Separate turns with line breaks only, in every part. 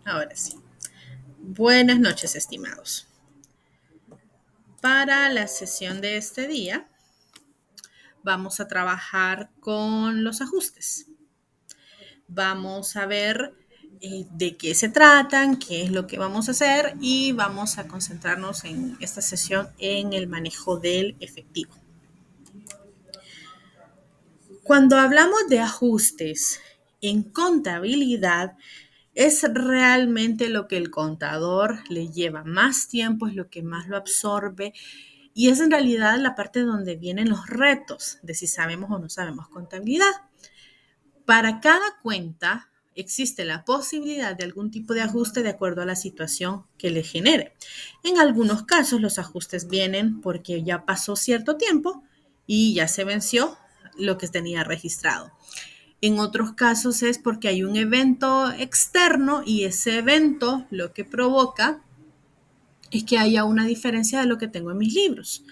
Ahora sí. Buenas noches, estimados. Para la sesión de este día, vamos a trabajar con los ajustes. Vamos a ver de qué se tratan, qué es lo que vamos a hacer y vamos a concentrarnos en esta sesión en el manejo del efectivo. Cuando hablamos de ajustes en contabilidad, es realmente lo que el contador le lleva más tiempo, es lo que más lo absorbe y es en realidad la parte donde vienen los retos de si sabemos o no sabemos contabilidad. Para cada cuenta existe la posibilidad de algún tipo de ajuste de acuerdo a la situación que le genere. En algunos casos los ajustes vienen porque ya pasó cierto tiempo y ya se venció lo que tenía registrado. En otros casos es porque hay un evento externo y ese evento lo que provoca es que haya una diferencia de lo que tengo en mis libros.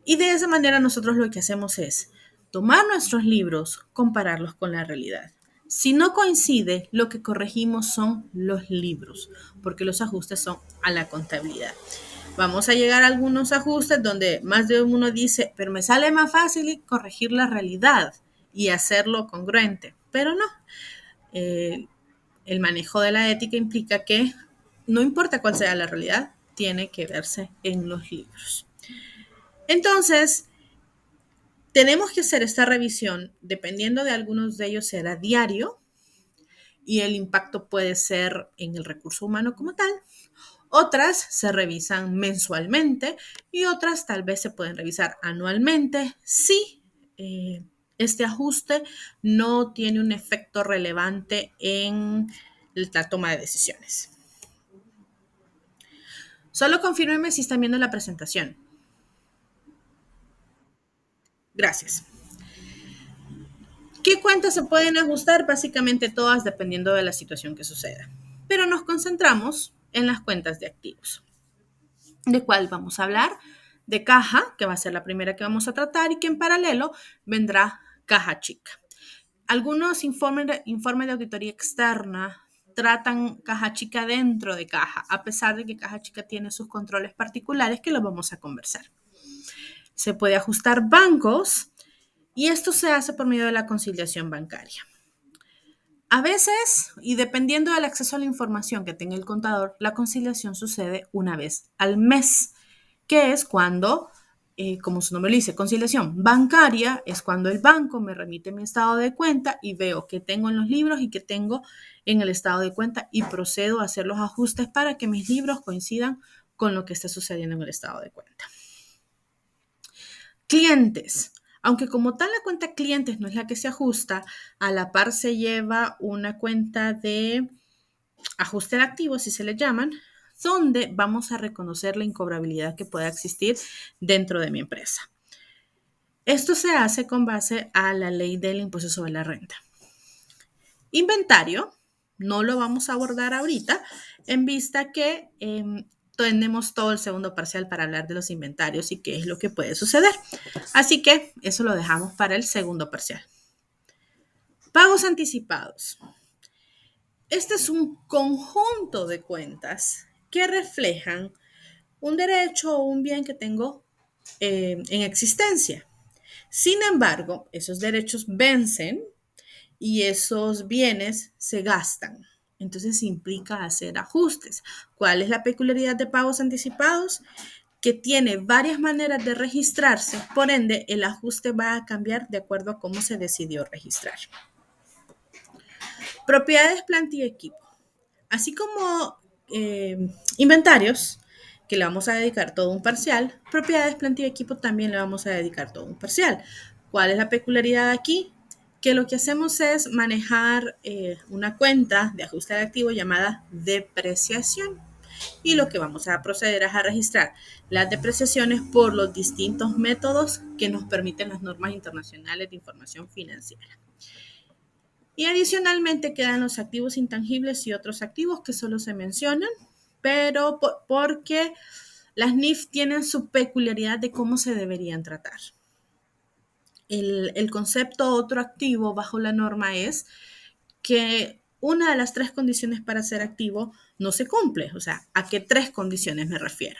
Y de esa manera nosotros lo que hacemos es tomar nuestros libros, compararlos con la realidad. Si no coincide, lo que corregimos son los libros, porque los ajustes son a la contabilidad. Vamos a llegar a algunos ajustes donde más de uno dice, pero me sale más fácil corregir la realidad y hacerlo congruente, pero no. Eh, el manejo de la ética implica que no importa cuál sea la realidad, tiene que verse en los libros. Entonces, tenemos que hacer esta revisión, dependiendo de algunos de ellos será diario y el impacto puede ser en el recurso humano como tal. Otras se revisan mensualmente y otras tal vez se pueden revisar anualmente si este ajuste no tiene un efecto relevante en la toma de decisiones. Solo confírmeme si están viendo la presentación. Gracias. ¿Qué cuentas se pueden ajustar? Básicamente todas dependiendo de la situación que suceda. Pero nos concentramos en las cuentas de activos. ¿De cuál vamos a hablar? De caja, que va a ser la primera que vamos a tratar y que en paralelo vendrá caja chica. Algunos informes de auditoría externa tratan caja chica dentro de caja, a pesar de que caja chica tiene sus controles particulares que los vamos a conversar. Se puede ajustar bancos y esto se hace por medio de la conciliación bancaria. A veces, y dependiendo del acceso a la información que tenga el contador, la conciliación sucede una vez al mes, que es cuando, como su nombre lo dice, conciliación bancaria, es cuando el banco me remite mi estado de cuenta y veo qué tengo en los libros y qué tengo en el estado de cuenta y procedo a hacer los ajustes para que mis libros coincidan con lo que está sucediendo en el estado de cuenta. Clientes. Aunque como tal la cuenta clientes no es la que se ajusta, a la par se lleva una cuenta de ajuste de activos, si se le llaman, donde vamos a reconocer la incobrabilidad que pueda existir dentro de mi empresa. Esto se hace con base a la ley del impuesto sobre la renta. Inventario, no lo vamos a abordar ahorita, en vista que tenemos todo el segundo parcial para hablar de los inventarios y qué es lo que puede suceder. Así que eso lo dejamos para el segundo parcial. Pagos anticipados. Este es un conjunto de cuentas que reflejan un derecho o un bien que tengo en existencia. Sin embargo, esos derechos vencen y esos bienes se gastan. Entonces implica hacer ajustes. ¿Cuál es la peculiaridad de pagos anticipados? Que tiene varias maneras de registrarse, por ende el ajuste va a cambiar de acuerdo a cómo se decidió registrar. Propiedades, planta y equipo. Así como inventarios, que le vamos a dedicar todo un parcial, propiedades, planta y equipo también le vamos a dedicar todo un parcial. ¿Cuál es la peculiaridad aquí? Que lo que hacemos es manejar una cuenta de ajuste de activo llamada depreciación. Y lo que vamos a proceder es a registrar las depreciaciones por los distintos métodos que nos permiten las normas internacionales de información financiera. Y adicionalmente quedan los activos intangibles y otros activos que solo se mencionan, pero porque las NIF tienen su peculiaridad de cómo se deberían tratar. El concepto otro activo bajo la norma es que una de las tres condiciones para ser activo no se cumple. O sea, ¿a qué tres condiciones me refiero?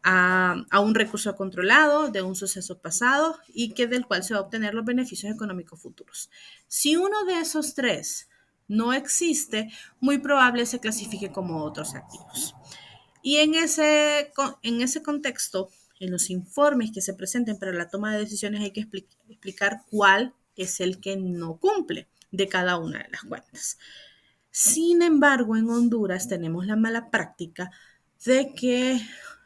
A un recurso controlado de un suceso pasado y que del cual se va a obtener los beneficios económicos futuros. Si uno de esos tres no existe, muy probable se clasifique como otros activos. Y en ese contexto, en los informes que se presenten para la toma de decisiones hay que explicar cuál es el que no cumple de cada una de las cuentas. Sin embargo, en Honduras tenemos la mala práctica de que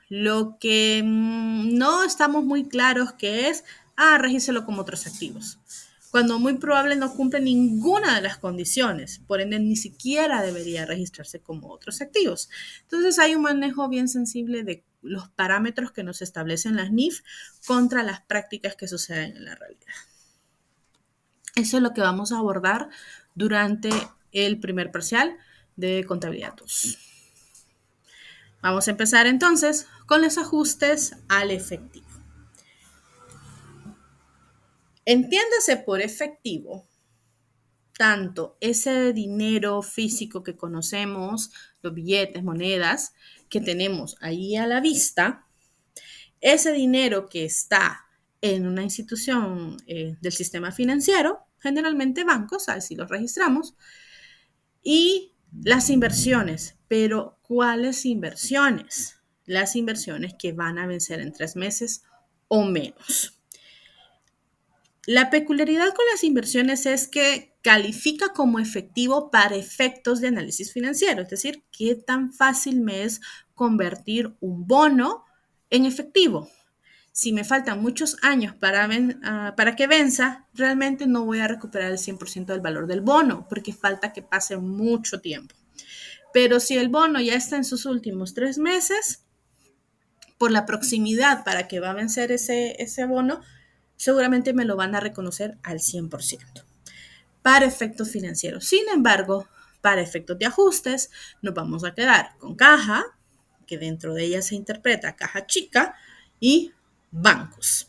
lo que no estamos muy claros que es, regístrelo como otros activos. Cuando muy probable no cumple ninguna de las condiciones, por ende ni siquiera debería registrarse como otros activos. Entonces hay un manejo bien sensible de los parámetros que nos establecen las NIF contra las prácticas que suceden en la realidad. Eso es lo que vamos a abordar durante el primer parcial de contabilidad 2. Vamos a empezar entonces con los ajustes al efectivo. Entiéndase por efectivo tanto ese dinero físico que conocemos, los billetes, monedas que tenemos ahí a la vista, ese dinero que está en una institución del sistema financiero, generalmente bancos, así los registramos, y las inversiones, pero ¿cuáles inversiones? Las inversiones que van a vencer en 3 meses o menos. La peculiaridad con las inversiones es que califica como efectivo para efectos de análisis financiero, es decir, qué tan fácil me es convertir un bono en efectivo. Si me faltan muchos años para que venza, realmente no voy a recuperar el 100% del valor del bono, porque falta que pase mucho tiempo. Pero si el bono ya está en sus últimos 3 meses, por la proximidad para que va a vencer ese bono, seguramente me lo van a reconocer al 100% para efectos financieros. Sin embargo, para efectos de ajustes, nos vamos a quedar con caja, que dentro de ella se interpreta caja chica, y bancos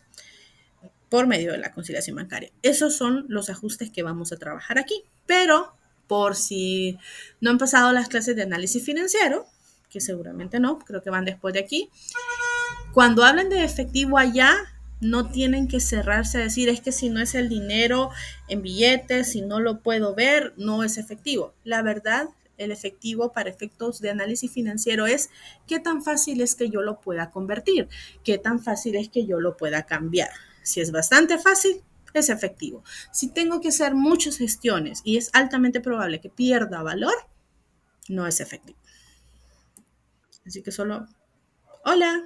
por medio de la conciliación bancaria. Esos son los ajustes que vamos a trabajar aquí. Pero por si no han pasado las clases de análisis financiero, que seguramente no, creo que van después de aquí, cuando hablen de efectivo allá, no tienen que cerrarse a decir, es que si no es el dinero en billetes, si no lo puedo ver, no es efectivo. La verdad, el efectivo para efectos de análisis financiero es qué tan fácil es que yo lo pueda convertir, qué tan fácil es que yo lo pueda cambiar. Si es bastante fácil, es efectivo. Si tengo que hacer muchas gestiones y es altamente probable que pierda valor, no es efectivo. Así que solo, hola.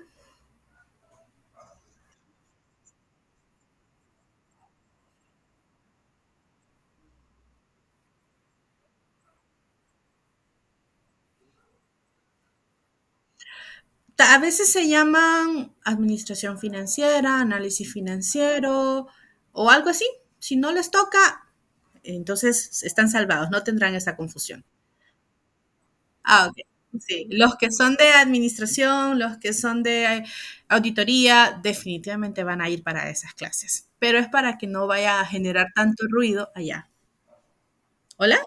A veces se llaman administración financiera, análisis financiero o algo así. Si no les toca, entonces están salvados, no tendrán esa confusión. Ok. Sí, los que son de administración, los que son de auditoría, definitivamente van a ir para esas clases. Pero es para que no vaya a generar tanto ruido allá. ¿Hola?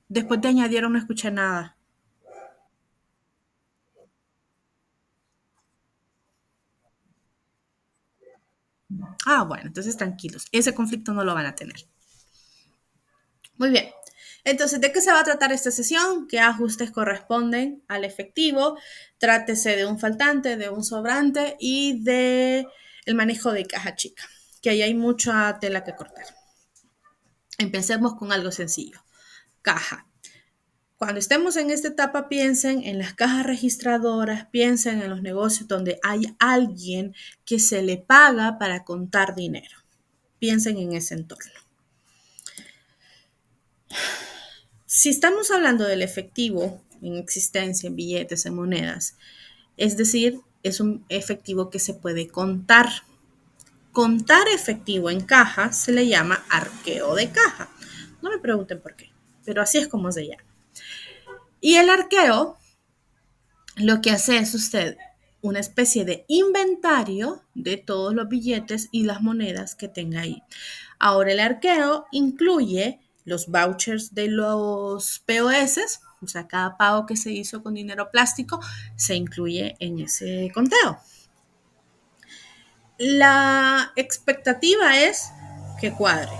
Después de añadieron no escuché nada. Bueno, entonces tranquilos. Ese conflicto no lo van a tener. Muy bien. Entonces, ¿de qué se va a tratar esta sesión? ¿Qué ajustes corresponden al efectivo? Trátese de un faltante, de un sobrante y de el manejo de caja chica, que ahí hay mucha tela que cortar. Empecemos con algo sencillo. Caja. Cuando estemos en esta etapa, piensen en las cajas registradoras, piensen en los negocios donde hay alguien que se le paga para contar dinero. Piensen en ese entorno. Si estamos hablando del efectivo en existencia, en billetes, en monedas, es decir, es un efectivo que se puede contar. Contar efectivo en caja se le llama arqueo de caja. No me pregunten por qué, pero así es como se llama. Y el arqueo, lo que hace es usted una especie de inventario de todos los billetes y las monedas que tenga ahí. Ahora el arqueo incluye los vouchers de los POS, o sea, cada pago que se hizo con dinero plástico se incluye en ese conteo. La expectativa es que cuadre.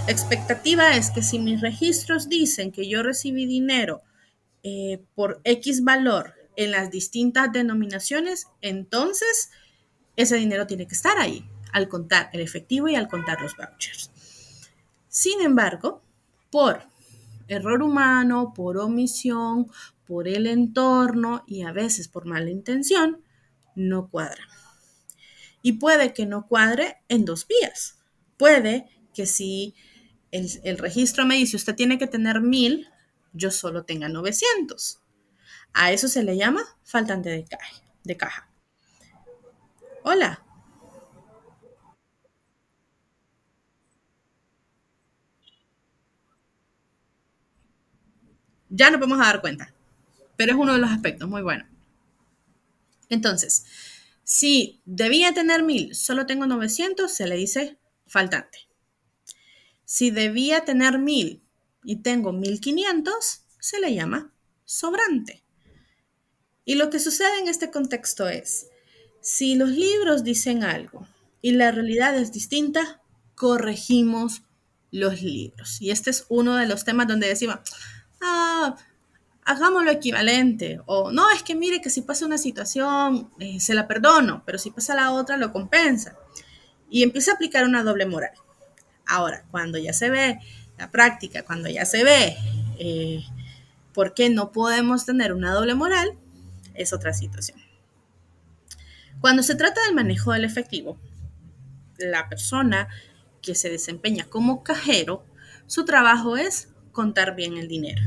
La expectativa es que si mis registros dicen que yo recibí dinero por X valor en las distintas denominaciones, entonces ese dinero tiene que estar ahí al contar el efectivo y al contar los vouchers. Sin embargo, por error humano, por omisión, por el entorno y a veces por mala intención, no cuadra. Y puede que no cuadre en dos vías. Puede que si el registro me dice usted tiene que tener 1000, yo solo tenga 900. A eso se le llama faltante de caja. Hola, ya nos vamos a dar cuenta, pero es uno de los aspectos muy buenos. Entonces, si debía tener 1000, solo tengo 900, se le dice faltante. Si debía tener 1000 y tengo 1500, se le llama sobrante. Y lo que sucede en este contexto es, si los libros dicen algo y la realidad es distinta, corregimos los libros. Y este es uno de los temas donde decimos, ah, hagámoslo equivalente. O no, es que mire que si pasa una situación, se la perdono, pero si pasa la otra, lo compensa. Y empieza a aplicar una doble moral. Ahora, cuando ya se ve la práctica, cuando ya se ve por qué no podemos tener una doble moral, es otra situación. Cuando se trata del manejo del efectivo, la persona que se desempeña como cajero, su trabajo es contar bien el dinero,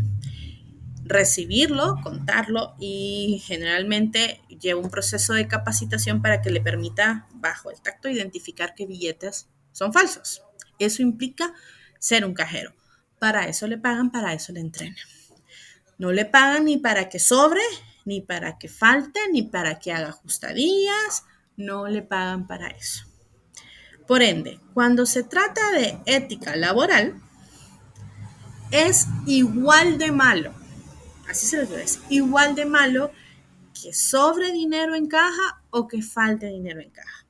recibirlo, contarlo y generalmente lleva un proceso de capacitación para que le permita, bajo el tacto, identificar qué billetes son falsos. Eso implica ser un cajero. Para eso le pagan, para eso le entrenan. No le pagan ni para que sobre, ni para que falte, ni para que haga ajustadías. No le pagan para eso. Por ende, cuando se trata de ética laboral, es igual de malo, así se les puede decir, igual de malo que sobre dinero en caja o que falte dinero en caja.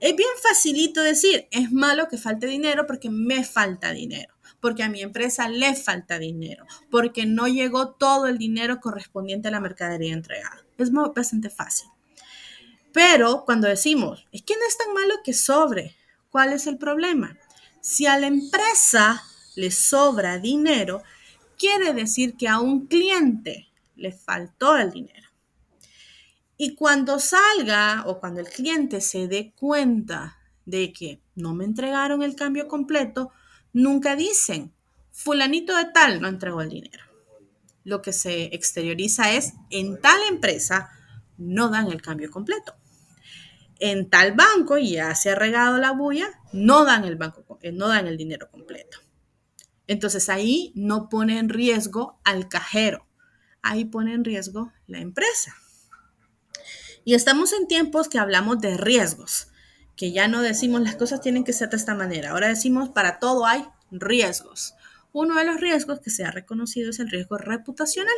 Es bien facilito decir, es malo que falte dinero porque me falta dinero, porque a mi empresa le falta dinero, porque no llegó todo el dinero correspondiente a la mercadería entregada. Es bastante fácil. Pero cuando decimos, es que no es tan malo que sobre, ¿cuál es el problema? Si a la empresa le sobra dinero, quiere decir que a un cliente le faltó el dinero. Y cuando salga o cuando el cliente se dé cuenta de que no me entregaron el cambio completo, nunca dicen, fulanito de tal no entregó el dinero. Lo que se exterioriza es, en tal empresa no dan el cambio completo. En tal banco, y ya se ha regado la bulla, no dan el dinero completo. Entonces ahí no pone en riesgo al cajero, ahí pone en riesgo la empresa. Y estamos en tiempos que hablamos de riesgos, que ya no decimos las cosas tienen que ser de esta manera, ahora decimos para todo hay riesgos. Uno de los riesgos que se ha reconocido es el riesgo reputacional.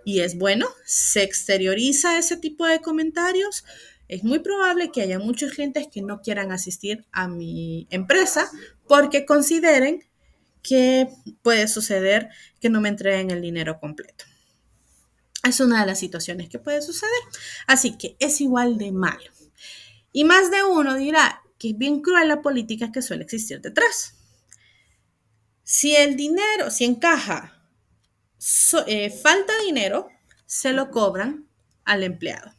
Y es bueno, se exterioriza ese tipo de comentarios. Es muy probable que haya muchos clientes que no quieran asistir a mi empresa porque consideren que puede suceder que no me entreguen el dinero completo. Es una de las situaciones que puede suceder. Así que es igual de malo. Y más de uno dirá que es bien cruel la política que suele existir detrás. Si el dinero, si encaja, falta dinero, se lo cobran al empleado,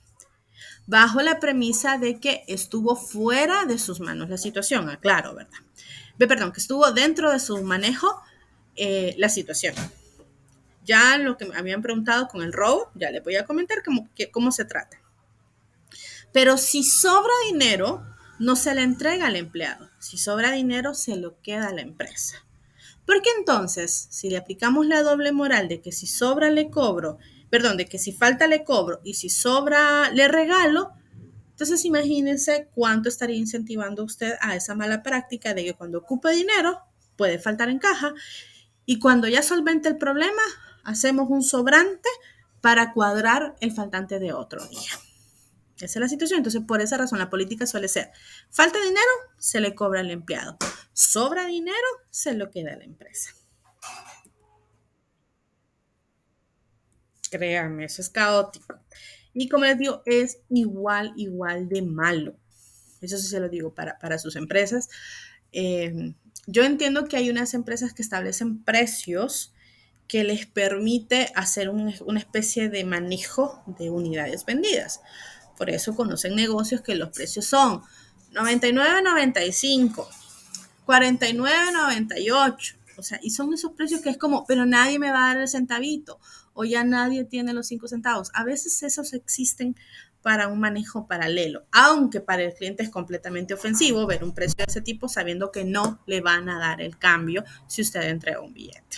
bajo la premisa de que estuvo fuera de sus manos la situación, aclaro, ¿verdad? Perdón, que estuvo dentro de su manejo la situación. Ya lo que me habían preguntado con el robo, ya les voy a comentar cómo se trata. Pero si sobra dinero, no se le entrega al empleado. Si sobra dinero, se lo queda a la empresa. Porque entonces, si le aplicamos la doble moral de que si sobra le cobro, perdón, de que si falta le cobro y si sobra le regalo, entonces imagínense cuánto estaría incentivando usted a esa mala práctica de que cuando ocupe dinero puede faltar en caja y cuando ya solvente el problema, hacemos un sobrante para cuadrar el faltante de otro día. Esa es la situación. Entonces, por esa razón, la política suele ser, falta dinero, se le cobra al empleado. Sobra dinero, se lo queda a la empresa. Créanme, eso es caótico. Y como les digo, es igual de malo. Eso sí se lo digo para sus empresas. Yo entiendo que hay unas empresas que establecen precios que les permite hacer una especie de manejo de unidades vendidas. Por eso conocen negocios que los precios son 99,95, 49,98. O sea, y son esos precios que es como, pero nadie me va a dar el centavito o ya nadie tiene los 5 centavos. A veces esos existen para un manejo paralelo, aunque para el cliente es completamente ofensivo ver un precio de ese tipo sabiendo que no le van a dar el cambio si usted entrega un billete.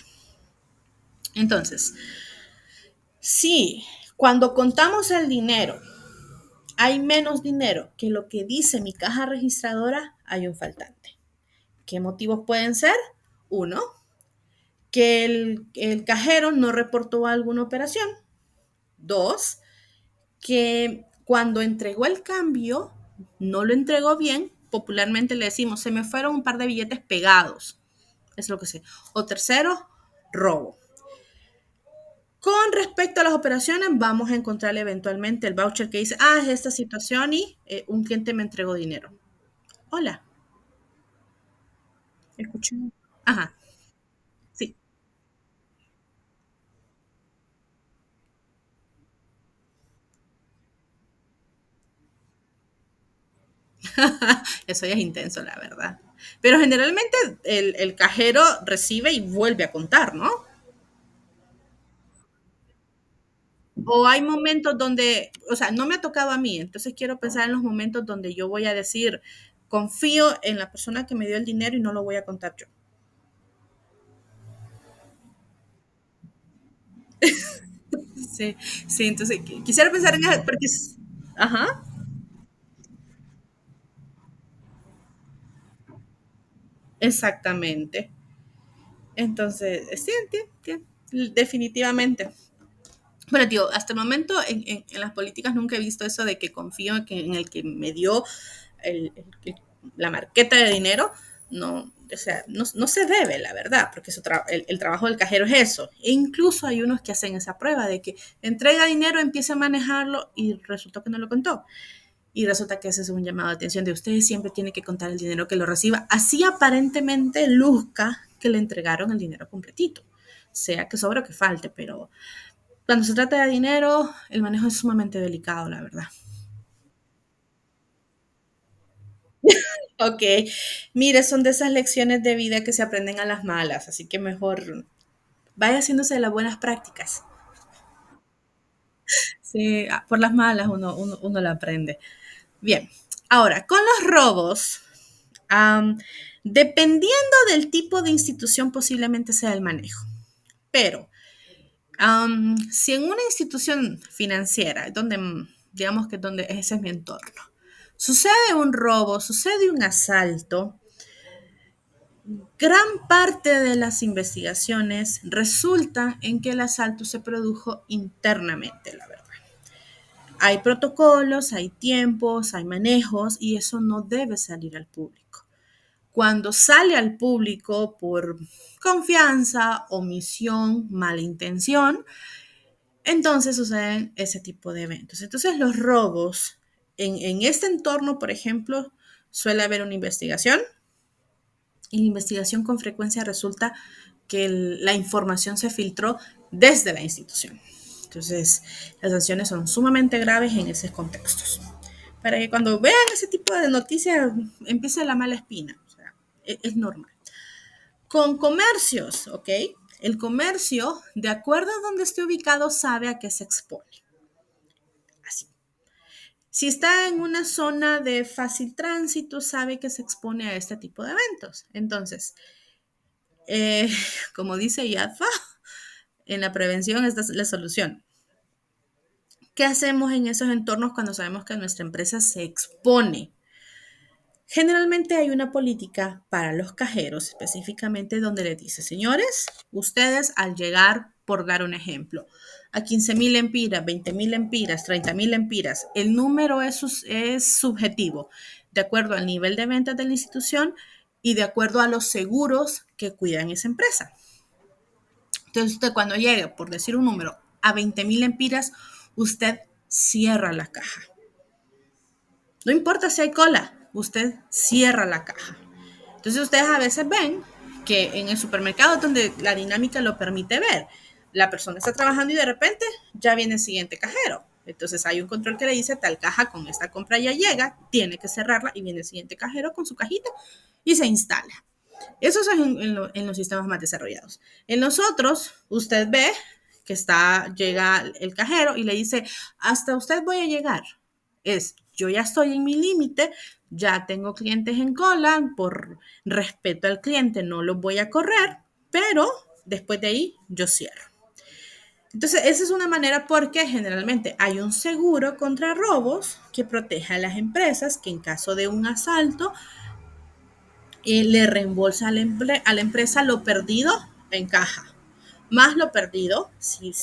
Entonces, si cuando contamos el dinero hay menos dinero que lo que dice mi caja registradora, hay un faltante. ¿Qué motivos pueden ser? Uno, que el cajero no reportó alguna operación. Dos, que cuando entregó el cambio, no lo entregó bien. Popularmente le decimos, se me fueron un par de billetes pegados. Es lo que sé. O tercero, robo. Con respecto a las operaciones, vamos a encontrar eventualmente el voucher que dice, es esta situación y un cliente me entregó dinero. Hola, escuché. Ajá, sí. Eso ya es intenso, la verdad. Pero generalmente el cajero recibe y vuelve a contar, ¿no? O hay momentos donde, o sea, no me ha tocado a mí, entonces quiero pensar en los momentos donde yo voy a decir, confío en la persona que me dio el dinero y no lo voy a contar yo. Sí, sí, entonces quisiera pensar en eso, porque ajá, exactamente. Entonces, sí, definitivamente. Bueno, tío, hasta el momento en las políticas nunca he visto eso de que confío en el que me dio el, la marqueta de dinero. No, o sea, no se debe, la verdad, porque el trabajo del cajero es eso. E incluso hay unos que hacen esa prueba de que entrega dinero, empieza a manejarlo y resultó que no lo contó. Y resulta que ese es un llamado de atención de ustedes siempre tienen que contar el dinero que lo reciba. Así aparentemente luzca que le entregaron el dinero completito. Sea que sobre o que falte, pero cuando se trata de dinero, el manejo es sumamente delicado, la verdad. Ok, mire, son de esas lecciones de vida que se aprenden a las malas, así que mejor vaya haciéndose de las buenas prácticas. Sí, por las malas uno lo aprende. Bien, ahora, con los robos, am, dependiendo del tipo de institución posiblemente sea el manejo, pero si en una institución financiera, donde digamos que donde ese es mi entorno, sucede un robo, sucede un asalto, gran parte de las investigaciones resulta en que el asalto se produjo internamente, la verdad. Hay protocolos, hay tiempos, hay manejos y eso no debe salir al público. Cuando sale al público por confianza, omisión, mala intención, entonces suceden ese tipo de eventos. Entonces los robos en este entorno, por ejemplo, suele haber una investigación y la investigación con frecuencia resulta que la información se filtró desde la institución. Entonces, las sanciones son sumamente graves en esos contextos. Para que cuando vean ese tipo de noticias empiece la mala espina. O sea, es normal. Con comercios, ¿ok? El comercio, de acuerdo a donde esté ubicado, sabe a qué se expone. Así. Si está en una zona de fácil tránsito, sabe que se expone a este tipo de eventos. Entonces, eh, como dice IATFA, en la prevención esta es la solución. ¿Qué hacemos en esos entornos cuando sabemos que nuestra empresa se expone? Generalmente hay una política para los cajeros específicamente donde les dice, señores, ustedes al llegar, por dar un ejemplo, a 15,000 empiras, 20,000 empiras, 30,000 empiras, el número es subjetivo, de acuerdo al nivel de ventas de la institución y de acuerdo a los seguros que cuidan esa empresa. Entonces, usted cuando llegue, por decir un número, a 20,000 empiras, usted cierra la caja. No importa si hay cola, usted cierra la caja. Entonces ustedes a veces ven que en el supermercado donde la dinámica lo permite ver, la persona está trabajando y de repente ya viene el siguiente cajero. Entonces hay un control que le dice tal caja con esta compra ya llega, tiene que cerrarla y viene el siguiente cajero con su cajita y se instala. Eso es en los sistemas más desarrollados. En los otros, usted ve que llega el cajero y le dice, hasta usted voy a llegar. Yo ya estoy en mi límite, ya tengo clientes en cola, por respeto al cliente no los voy a correr, pero después de ahí yo cierro. Entonces, esa es una manera porque generalmente hay un seguro contra robos que protege a las empresas que en caso de un asalto le reembolsa a la empresa lo perdido en caja, más lo perdido si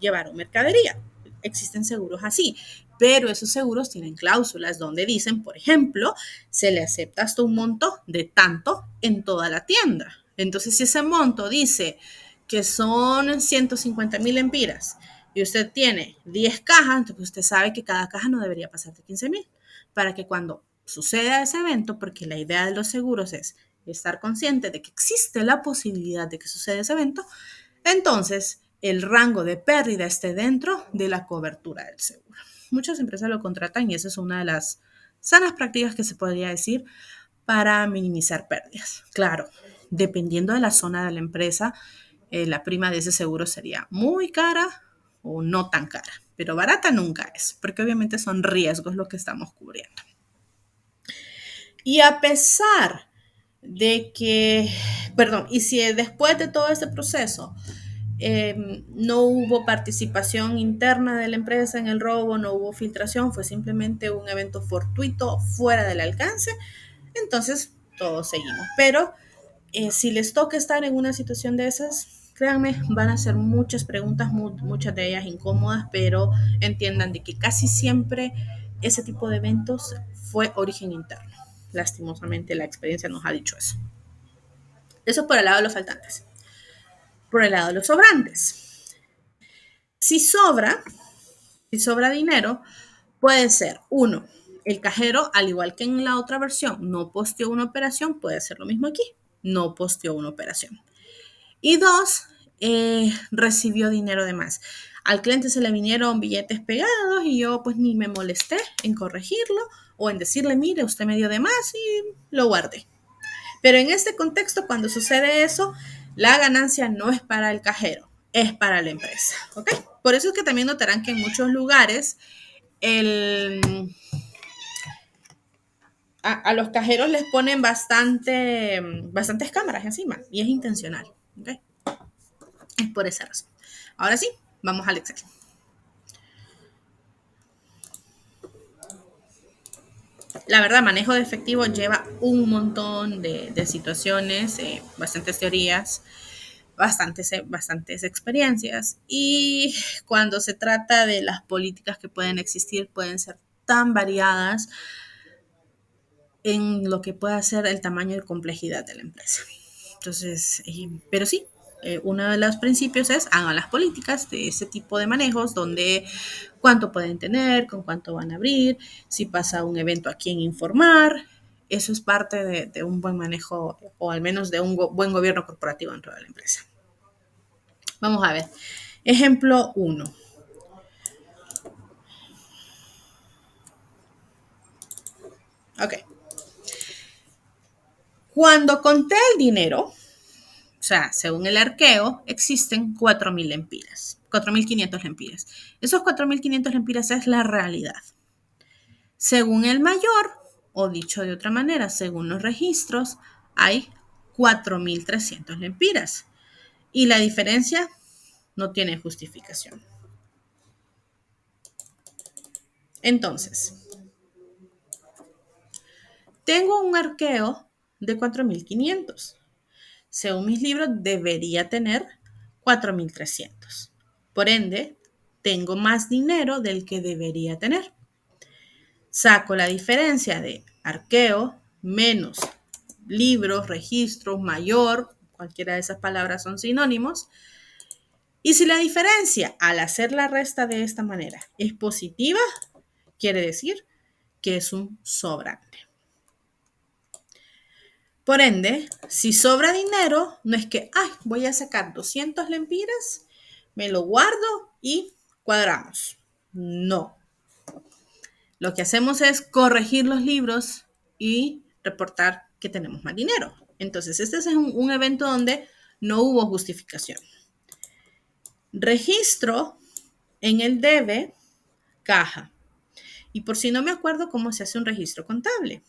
llevaron mercadería. Existen seguros así, pero esos seguros tienen cláusulas donde dicen, por ejemplo, se le acepta hasta un monto de tanto en toda la tienda. Entonces, si ese monto dice que son 150,000 empiras y usted tiene 10 cajas, entonces usted sabe que cada caja no debería pasar de 15,000 para que cuando suceda ese evento, porque la idea de los seguros es estar consciente de que existe la posibilidad de que suceda ese evento, entonces el rango de pérdida esté dentro de la cobertura del seguro. Muchas empresas lo contratan y esa es una de las sanas prácticas que se podría decir para minimizar pérdidas. Claro, dependiendo de la zona de la empresa, la prima de ese seguro sería muy cara o no tan cara, pero barata nunca es, porque obviamente son riesgos lo que estamos cubriendo. Y a pesar de que, perdón, y si después de todo este proceso no hubo participación interna de la empresa en el robo, no hubo filtración, fue simplemente un evento fortuito fuera del alcance, entonces todos seguimos. Pero si les toca estar en una situación de esas, créanme, van a hacer muchas preguntas, muchas de ellas incómodas, pero entiendan de que casi siempre ese tipo de eventos fue origen interno. Lastimosamente la experiencia nos ha dicho eso. Eso por el lado de los faltantes. Por el lado de los sobrantes. Si sobra, si sobra dinero, puede ser uno, el cajero, al igual que en la otra versión, no posteó una operación, puede ser lo mismo aquí, no posteó una operación. Y dos, recibió dinero de más. Al cliente se le vinieron billetes pegados y yo pues ni me molesté en corregirlo o en decirle, mire, usted me dio de más y lo guardé. Pero en este contexto, cuando sucede eso, la ganancia no es para el cajero, es para la empresa. ¿Ok? Por eso es que también notarán que en muchos lugares a los cajeros les ponen bastantes cámaras encima y es intencional. ¿Okay? Es por esa razón. Ahora sí, vamos al Excel. La verdad, manejo de efectivo lleva un montón de situaciones, bastantes teorías, bastantes experiencias. Y cuando se trata de las políticas que pueden existir, pueden ser tan variadas en lo que pueda ser el tamaño y complejidad de la empresa. Entonces, pero sí, uno de los principios es hagan las políticas de ese tipo de manejos donde cuánto pueden tener, con cuánto van a abrir, si pasa un evento a quién informar. Eso es parte de un buen manejo o al menos de un buen gobierno corporativo dentro de la empresa. Vamos a ver. Ejemplo 1. Ok. Cuando conté el dinero, o sea, según el arqueo, existen 4,000 lempiras, 4,500 lempiras. Esos 4,500 lempiras es la realidad. Según el mayor, o dicho de otra manera, según los registros, hay 4,300 lempiras. Y la diferencia no tiene justificación. Entonces, tengo un arqueo de 4.500. Según mis libros, debería tener 4.300. Por ende, tengo más dinero del que debería tener. Saco la diferencia de arqueo menos libros, registros, mayor, cualquiera de esas palabras son sinónimos. Y si la diferencia al hacer la resta de esta manera es positiva, quiere decir que es un sobrante. Por ende, si sobra dinero, no es que, ay, voy a sacar 200 lempiras, me lo guardo y cuadramos. No. Lo que hacemos es corregir los libros y reportar que tenemos más dinero. Entonces, este es un evento donde no hubo justificación. Registro en el debe caja. Y por si no me acuerdo cómo se hace un registro contable.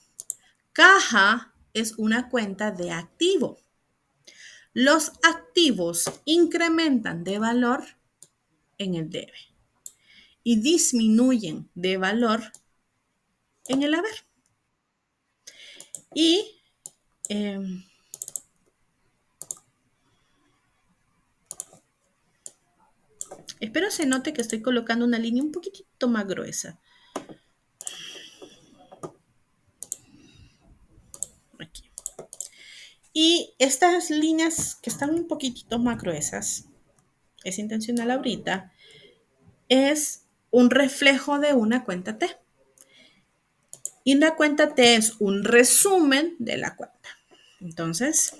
Caja es una cuenta de activo. Los activos incrementan de valor en el debe y disminuyen de valor en el haber. Y eh, espero se note que estoy colocando una línea un poquitito más gruesa. Aquí. Y estas líneas que están un poquitito más gruesas, es intencional ahorita, es un reflejo de una cuenta T. Y la cuenta T es un resumen de la cuenta. Entonces,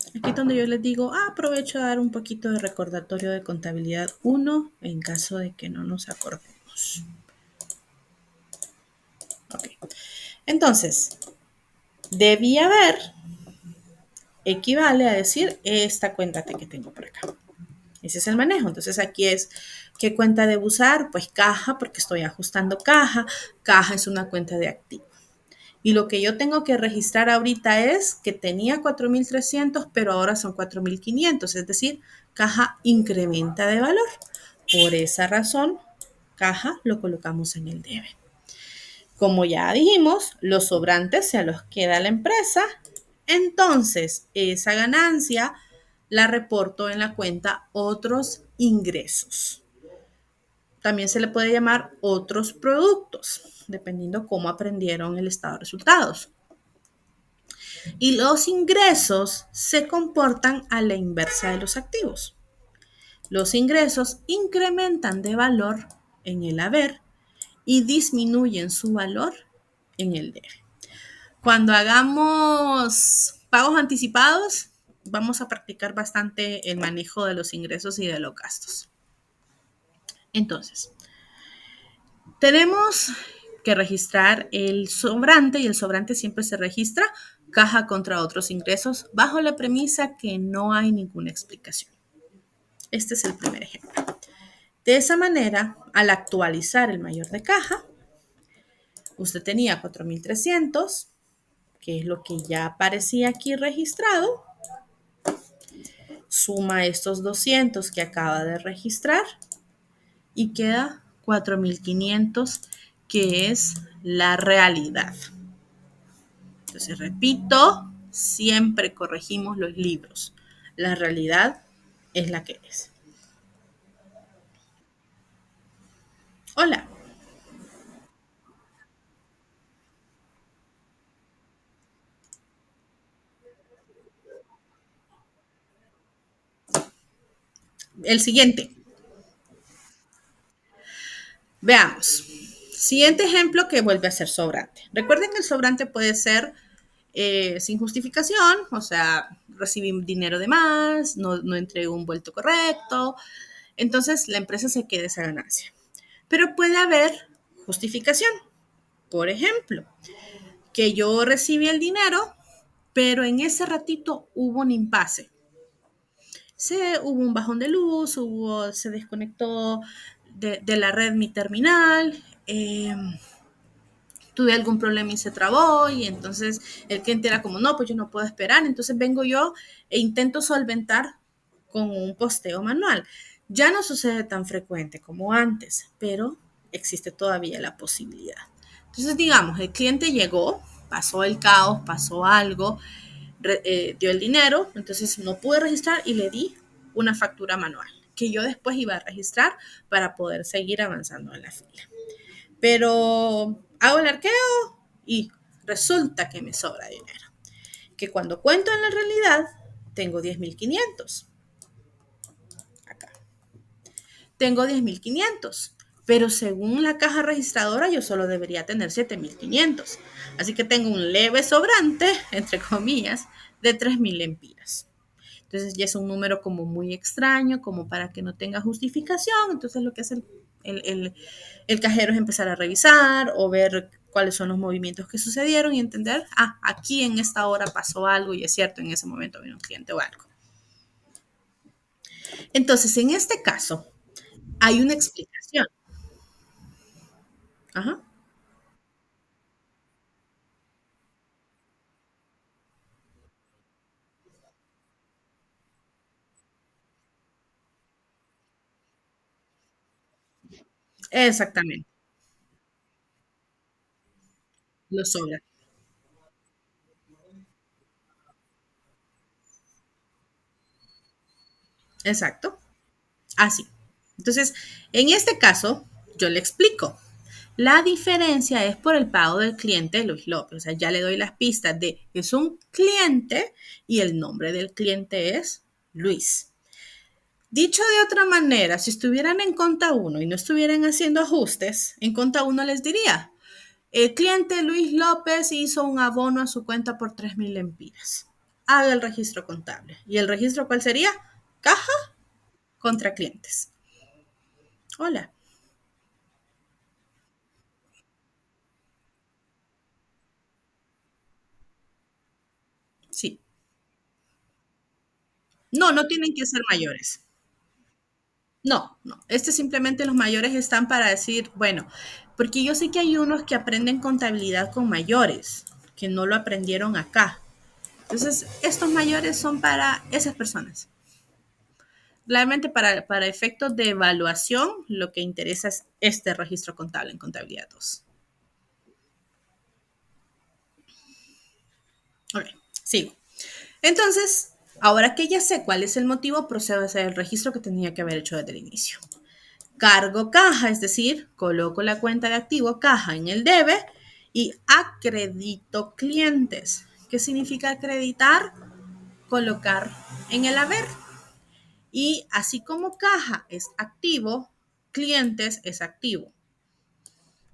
aquí es donde yo les digo, aprovecho a dar un poquito de recordatorio de contabilidad 1 en caso de que no nos acordemos. Ok. Entonces, debía haber equivale a decir esta cuenta que tengo por acá. Ese es el manejo. Entonces aquí es, ¿qué cuenta debo usar? Pues caja, porque estoy ajustando caja. Caja es una cuenta de activo. Y lo que yo tengo que registrar ahorita es que tenía 4.300, pero ahora son 4.500. Es decir, caja incrementa de valor. Por esa razón, caja lo colocamos en el debe. Como ya dijimos, los sobrantes se los queda la empresa. Entonces, esa ganancia la reporto en la cuenta otros ingresos. También se le puede llamar otros productos, dependiendo cómo aprendieron el estado de resultados. Y los ingresos se comportan a la inversa de los activos. Los ingresos incrementan de valor en el haber y disminuyen su valor en el debe. Cuando hagamos pagos anticipados, vamos a practicar bastante el manejo de los ingresos y de los gastos. Entonces, tenemos que registrar el sobrante y el sobrante siempre se registra caja contra otros ingresos bajo la premisa que no hay ninguna explicación. Este es el primer ejemplo. De esa manera, al actualizar el mayor de caja, usted tenía 4.300, que es lo que ya aparecía aquí registrado, suma estos 200 que acaba de registrar y queda 4.500, que es la realidad. Entonces, repito, siempre corregimos los libros. La realidad es la que es. Hola. El siguiente. Veamos. Siguiente ejemplo que vuelve a ser sobrante. Recuerden que el sobrante puede ser sin justificación, o sea, recibí dinero de más, no entregué un vuelto correcto, entonces la empresa se queda esa ganancia. Pero puede haber justificación. Por ejemplo, que yo recibí el dinero, pero en ese ratito hubo un impasse. Hubo un bajón de luz, se desconectó de la red mi terminal, tuve algún problema y se trabó y entonces el cliente era como, no, pues yo no puedo esperar, entonces vengo yo e intento solventar con un posteo manual. Ya no sucede tan frecuente como antes, pero existe todavía la posibilidad. Entonces, digamos, el cliente llegó, pasó el caos, pasó algo, dio el dinero, entonces no pude registrar y le di una factura manual que yo después iba a registrar para poder seguir avanzando en la fila. Pero hago el arqueo y resulta que me sobra dinero. Que cuando cuento en la realidad, tengo 10.500. Acá. Tengo 10.500. Pero según la caja registradora, yo solo debería tener 7.500. Así que tengo un leve sobrante, entre comillas, de 3.000 lempiras. Entonces ya es un número como muy extraño, como para que no tenga justificación. Entonces lo que hace el cajero es empezar a revisar o ver cuáles son los movimientos que sucedieron y entender, aquí en esta hora pasó algo y es cierto, en ese momento vino un cliente o algo. Entonces, en este caso, hay una explicación. Ajá, exactamente, lo sobra. Exacto, así. Entonces, en este caso, yo le explico. La diferencia es por el pago del cliente Luis López. O sea, ya le doy las pistas de que es un cliente y el nombre del cliente es Luis. Dicho de otra manera, si estuvieran en Conta uno y no estuvieran haciendo ajustes, en Conta uno les diría, el cliente Luis López hizo un abono a su cuenta por 3.000 lempiras. Haga el registro contable. ¿Y el registro cuál sería? Caja contra clientes. Hola. Sí. No, no tienen que ser mayores. No, no. Simplemente los mayores están para decir, bueno, porque yo sé que hay unos que aprenden contabilidad con mayores, que no lo aprendieron acá. Entonces, estos mayores son para esas personas. Realmente para efectos de evaluación, lo que interesa es este registro contable en contabilidad 2. Ok, sigo. Entonces, ahora que ya sé cuál es el motivo, procedo a hacer el registro que tenía que haber hecho desde el inicio. Cargo caja, es decir, coloco la cuenta de activo caja en el debe y acredito clientes. ¿Qué significa acreditar? Colocar en el haber. Y así como caja es activo, clientes es activo.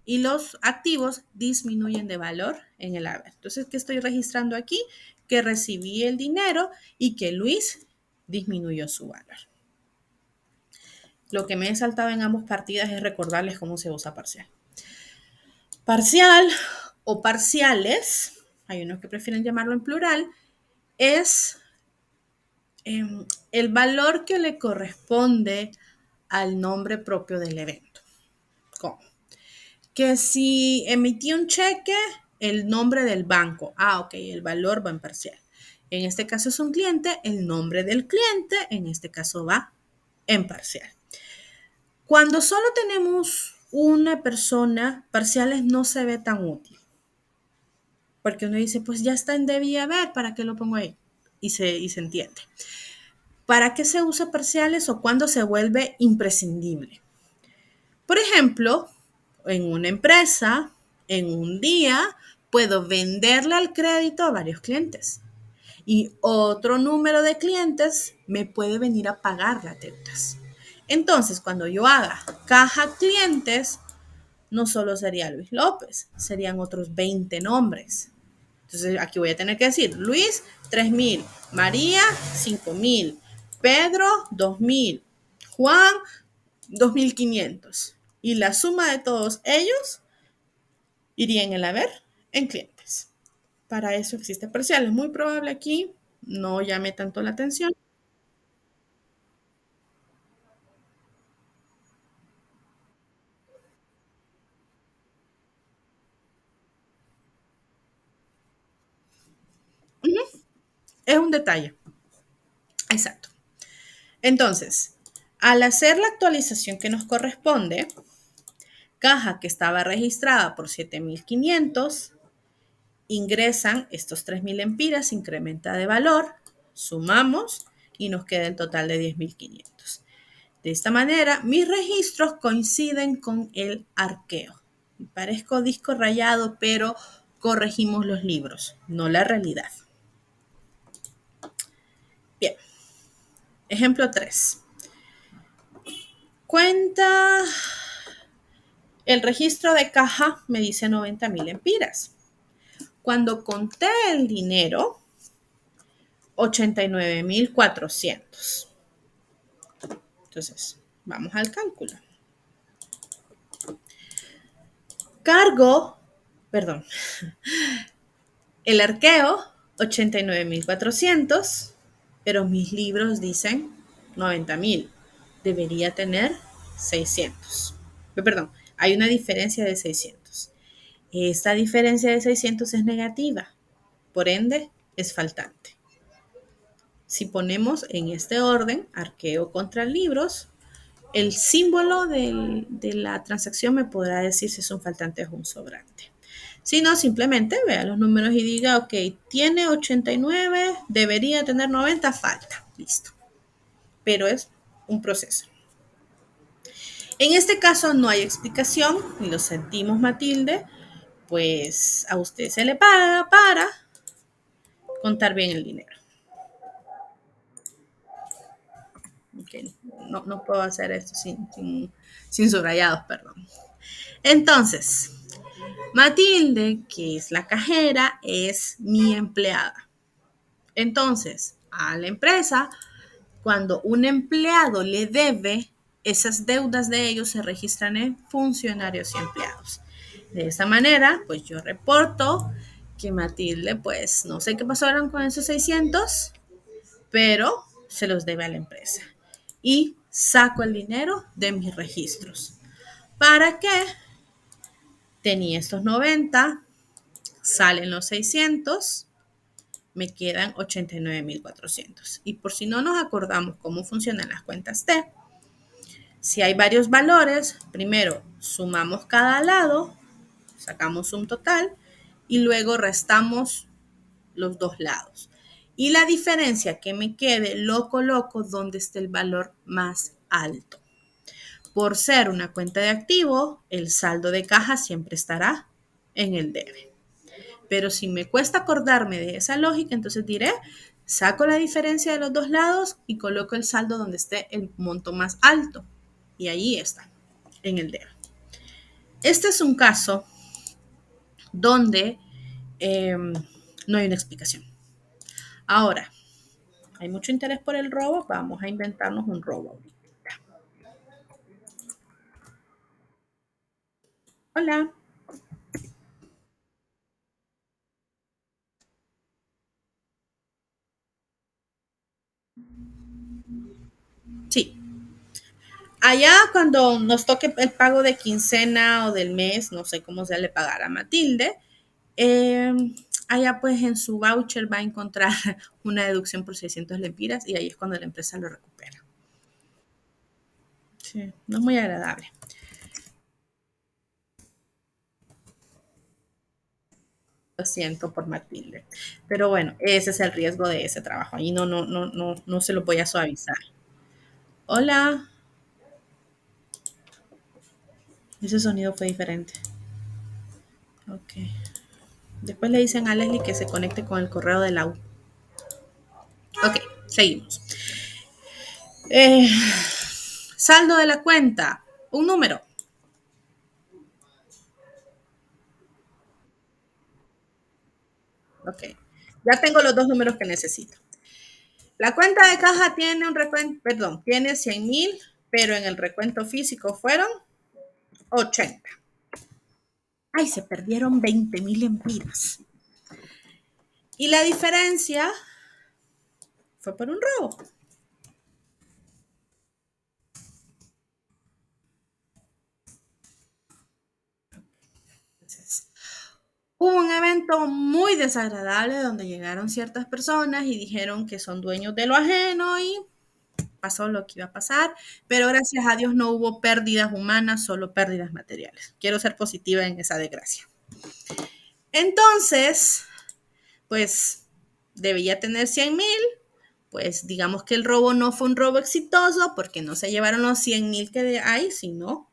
Y los activos disminuyen de valor en el haber. Entonces, ¿qué estoy registrando aquí? Que recibí el dinero y que Luis disminuyó su valor. Lo que me he saltado en ambas partidas es recordarles cómo se usa parcial. Parcial o parciales, hay unos que prefieren llamarlo en plural, es el valor que le corresponde al nombre propio del evento. ¿Cómo? Que si emití un cheque, el nombre del banco. Ok, el valor va en parcial. En este caso es un cliente, el nombre del cliente, en este caso va en parcial. Cuando solo tenemos una persona, parciales no se ve tan útil. Porque uno dice, pues ya está en debía ver, ¿para qué lo pongo ahí? Y se entiende. ¿Para qué se usa parciales o cuándo se vuelve imprescindible? Por ejemplo, en una empresa, en un día, puedo venderle al crédito a varios clientes y otro número de clientes me puede venir a pagar las deudas. Entonces, cuando yo haga caja clientes, no solo sería Luis López, serían otros 20 nombres. Entonces, aquí voy a tener que decir Luis, 3.000, María, 5.000, Pedro, 2.000, Juan, 2.500. Y la suma de todos ellos iría en el haber en clientes. Para eso existe parcial. Es muy probable aquí no llame tanto la atención. Es un detalle. Exacto. Entonces, al hacer la actualización que nos corresponde, caja que estaba registrada por 7.500, ingresan estos 3.000 empiras, incrementa de valor, sumamos y nos queda el total de 10.500. De esta manera, mis registros coinciden con el arqueo. Parezco disco rayado, pero corregimos los libros, no la realidad. Bien, ejemplo 3. Cuenta, el registro de caja me dice 90.000 empiras. Cuando conté el dinero, 89.400. Entonces, vamos al cálculo. Cargo, perdón, el arqueo, 89.400, pero mis libros dicen 90.000. Debería tener 600. Perdón, hay una diferencia de 600. Esta diferencia de 600 es negativa, por ende, es faltante. Si ponemos en este orden, arqueo contra libros, el símbolo de la transacción me podrá decir si es un faltante o un sobrante. Si no, simplemente vea los números y diga, ok, tiene 89, debería tener 90, falta. Listo. Pero es un proceso. En este caso no hay explicación, y lo sentimos, Matilde, pues a usted se le paga para contar bien el dinero. Okay. No puedo hacer esto sin subrayados, perdón. Entonces, Matilde, que es la cajera, es mi empleada. Entonces, a la empresa, cuando un empleado le debe, esas deudas de ellos se registran en funcionarios y empleados. De esta manera, pues yo reporto que Matilde, pues no sé qué pasaron con esos 600, pero se los debe a la empresa. Y saco el dinero de mis registros. ¿Para qué? Tenía estos 90, salen los 600, me quedan 89.400. Y por si no nos acordamos cómo funcionan las cuentas T, si hay varios valores, primero sumamos cada lado, sacamos un total y luego restamos los dos lados. Y la diferencia que me quede lo coloco donde esté el valor más alto. Por ser una cuenta de activo, el saldo de caja siempre estará en el debe. Pero si me cuesta acordarme de esa lógica, entonces diré, saco la diferencia de los dos lados y coloco el saldo donde esté el monto más alto. Y ahí está, en el debe. Este es un caso donde no hay una explicación. Ahora, hay mucho interés por el robo, vamos a inventarnos un robo. Hola. Sí. Allá cuando nos toque el pago de quincena o del mes, no sé cómo se le pagará a Matilde, eh, allá pues en su voucher va a encontrar una deducción por 600 lempiras y ahí es cuando la empresa lo recupera. Sí, no es muy agradable. Lo siento por Matilde. Pero bueno, ese es el riesgo de ese trabajo. Ahí no se lo voy a suavizar. Hola. Ese sonido fue diferente. Ok. Después le dicen a Leslie que se conecte con el correo de la U. Ok, seguimos. Eh, saldo de la cuenta. Un número. Ok. Ya tengo los dos números que necesito. La cuenta de caja tiene un recuento, perdón, tiene 100.000, pero en el recuento físico fueron 80. Ay, se perdieron 20.000 empiras. Y la diferencia fue por un robo. Entonces, hubo un evento muy desagradable donde llegaron ciertas personas y dijeron que son dueños de lo ajeno y pasó lo que iba a pasar, pero gracias a Dios no hubo pérdidas humanas, solo pérdidas materiales. Quiero ser positiva en esa desgracia. Entonces, pues debía tener 100,000, pues digamos que el robo no fue un robo exitoso porque no se llevaron los 100,000 que hay, sino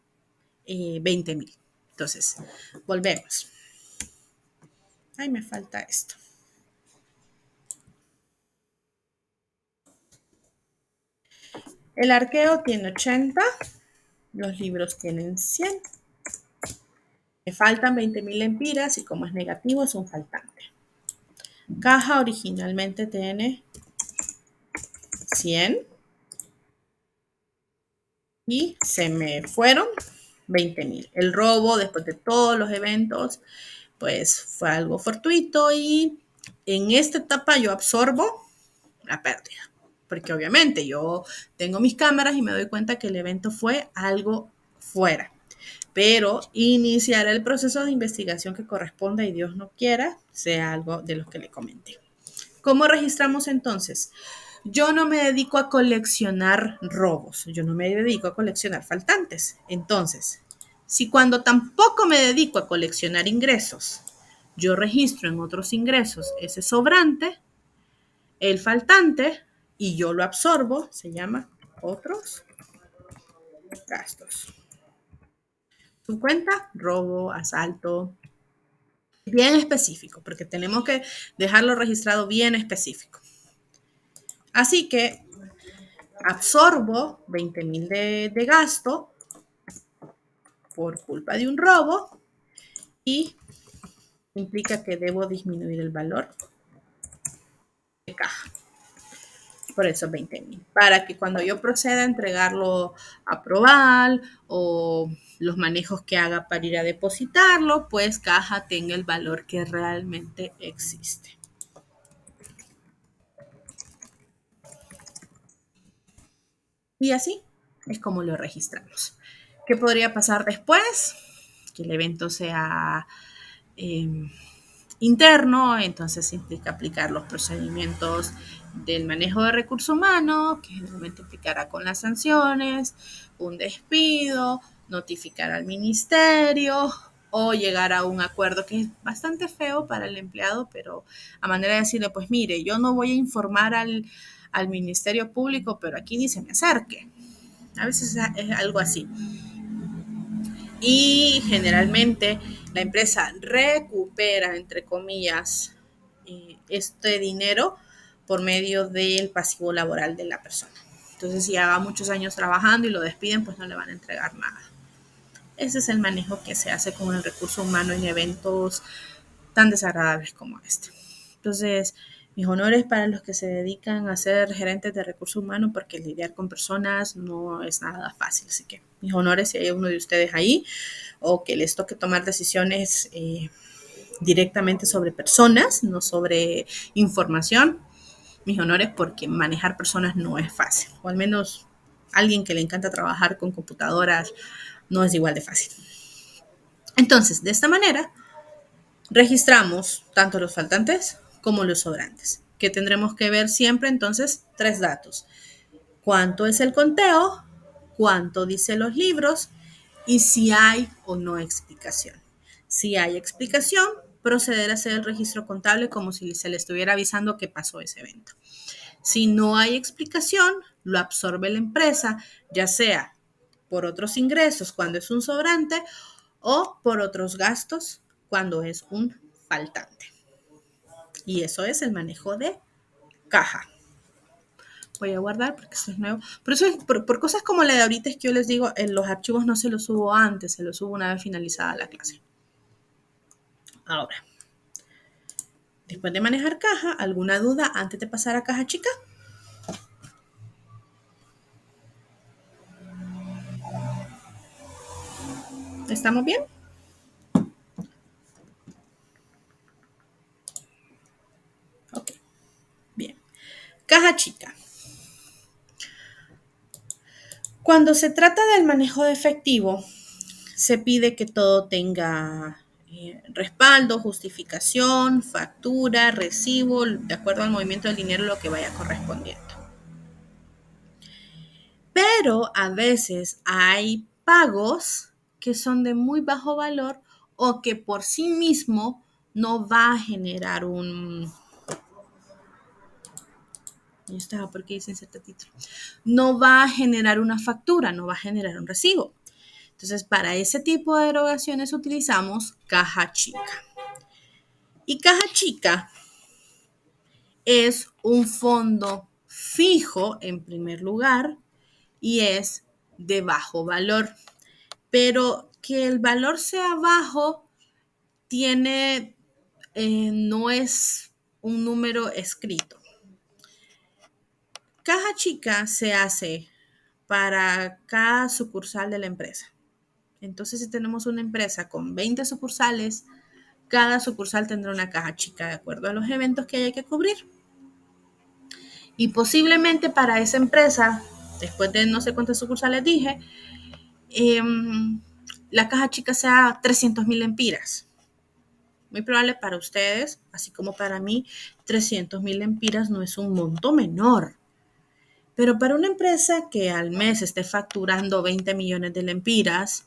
20,000. Entonces, volvemos. Ay, me falta esto. El arqueo tiene 80, los libros tienen 100. Me faltan 20,000 lempiras y como es negativo es un faltante. Caja originalmente tiene 100 y se me fueron 20,000. El robo después de todos los eventos pues fue algo fortuito y en esta etapa yo absorbo la pérdida. Porque obviamente yo tengo mis cámaras y me doy cuenta que el evento fue algo fuera. Pero iniciará el proceso de investigación que corresponda y Dios no quiera sea algo de los que le comenté. ¿Cómo registramos entonces? Yo no me dedico a coleccionar robos, yo no me dedico a coleccionar faltantes. Entonces, si cuando tampoco me dedico a coleccionar ingresos, yo registro en otros ingresos ese sobrante, el faltante, y yo lo absorbo, se llama otros gastos. Su cuenta, robo, asalto, bien específico, porque tenemos que dejarlo registrado bien específico. Así que absorbo 20,000 de gasto por culpa de un robo y implica que debo disminuir el valor de caja. Por eso 20,000. Para que cuando yo proceda a entregarlo a Proval o los manejos que haga para ir a depositarlo, pues caja tenga el valor que realmente existe. Y así es como lo registramos. ¿Qué podría pasar después? Que el evento sea interno, entonces implica aplicar los procedimientos del manejo de recursos humanos, que generalmente implicará con las sanciones, un despido, notificar al ministerio o llegar a un acuerdo que es bastante feo para el empleado, pero a manera de decirle, pues mire, yo no voy a informar al Ministerio Público, pero aquí ni se me acerque. A veces es algo así. Y generalmente la empresa recupera, entre comillas, este dinero por medio del pasivo laboral de la persona. Entonces, si lleva muchos años trabajando y lo despiden, pues no le van a entregar nada. Ese es el manejo que se hace con el recurso humano en eventos tan desagradables como este. Entonces, mis honores para los que se dedican a ser gerentes de recursos humanos, porque lidiar con personas no es nada fácil. Así que mis honores si hay uno de ustedes ahí o que les toque tomar decisiones directamente sobre personas, no sobre información. Mis honores porque manejar personas no es fácil, o al menos alguien que le encanta trabajar con computadoras no es igual de fácil. Entonces, de esta manera, registramos tanto los faltantes como los sobrantes, que tendremos que ver siempre entonces 3 datos. ¿Cuánto es el conteo? ¿Cuánto dicen los libros? Y si hay o no explicación. Si hay explicación, proceder a hacer el registro contable como si se le estuviera avisando que pasó ese evento. Si no hay explicación, lo absorbe la empresa, ya sea por otros ingresos cuando es un sobrante o por otros gastos cuando es un faltante. Y eso es el manejo de caja. Voy a guardar porque esto es nuevo. Por eso, por cosas como la de ahorita es que yo les digo, en los archivos no se los subo antes, se los subo una vez finalizada la clase. Ahora, después de manejar caja, ¿alguna duda antes de pasar a caja chica? ¿Estamos bien? Ok, bien. Caja chica. Cuando se trata del manejo de efectivo, se pide que todo tenga respaldo, justificación, factura, recibo, de acuerdo al movimiento del dinero, lo que vaya correspondiendo. Pero a veces hay pagos que son de muy bajo valor o que por sí mismo no va a generar ya estaba porque dice inserta título, no va a generar una factura, no va a generar un recibo. Entonces, para ese tipo de erogaciones utilizamos caja chica. Y caja chica es un fondo fijo en primer lugar y es de bajo valor. Pero que el valor sea bajo tiene, no es un número escrito. Caja chica se hace para cada sucursal de la empresa. Entonces, si tenemos una empresa con 20 sucursales, cada sucursal tendrá una caja chica de acuerdo a los eventos que haya que cubrir. Y posiblemente para esa empresa, después de no sé cuántas sucursales dije, eh, la caja chica sea 300,000 lempiras. Muy probable para ustedes, así como para mí, 300,000 lempiras no es un monto menor. Pero para una empresa que al mes esté facturando 20 millones de lempiras,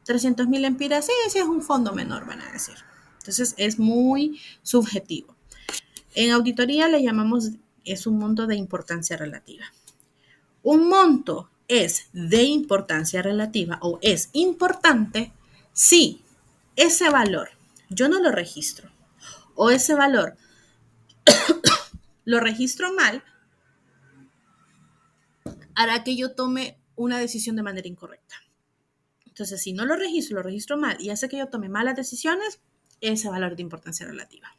300,000 lempiras, sí, sí es un fondo menor, van a decir. Entonces es muy subjetivo. En auditoría le llamamos, es un monto de importancia relativa. Un monto es de importancia relativa o es importante si ese valor yo no lo registro o ese valor lo registro mal, hará que yo tome una decisión de manera incorrecta. Entonces, si no lo registro mal y hace que yo tome malas decisiones, ese valor de importancia relativa.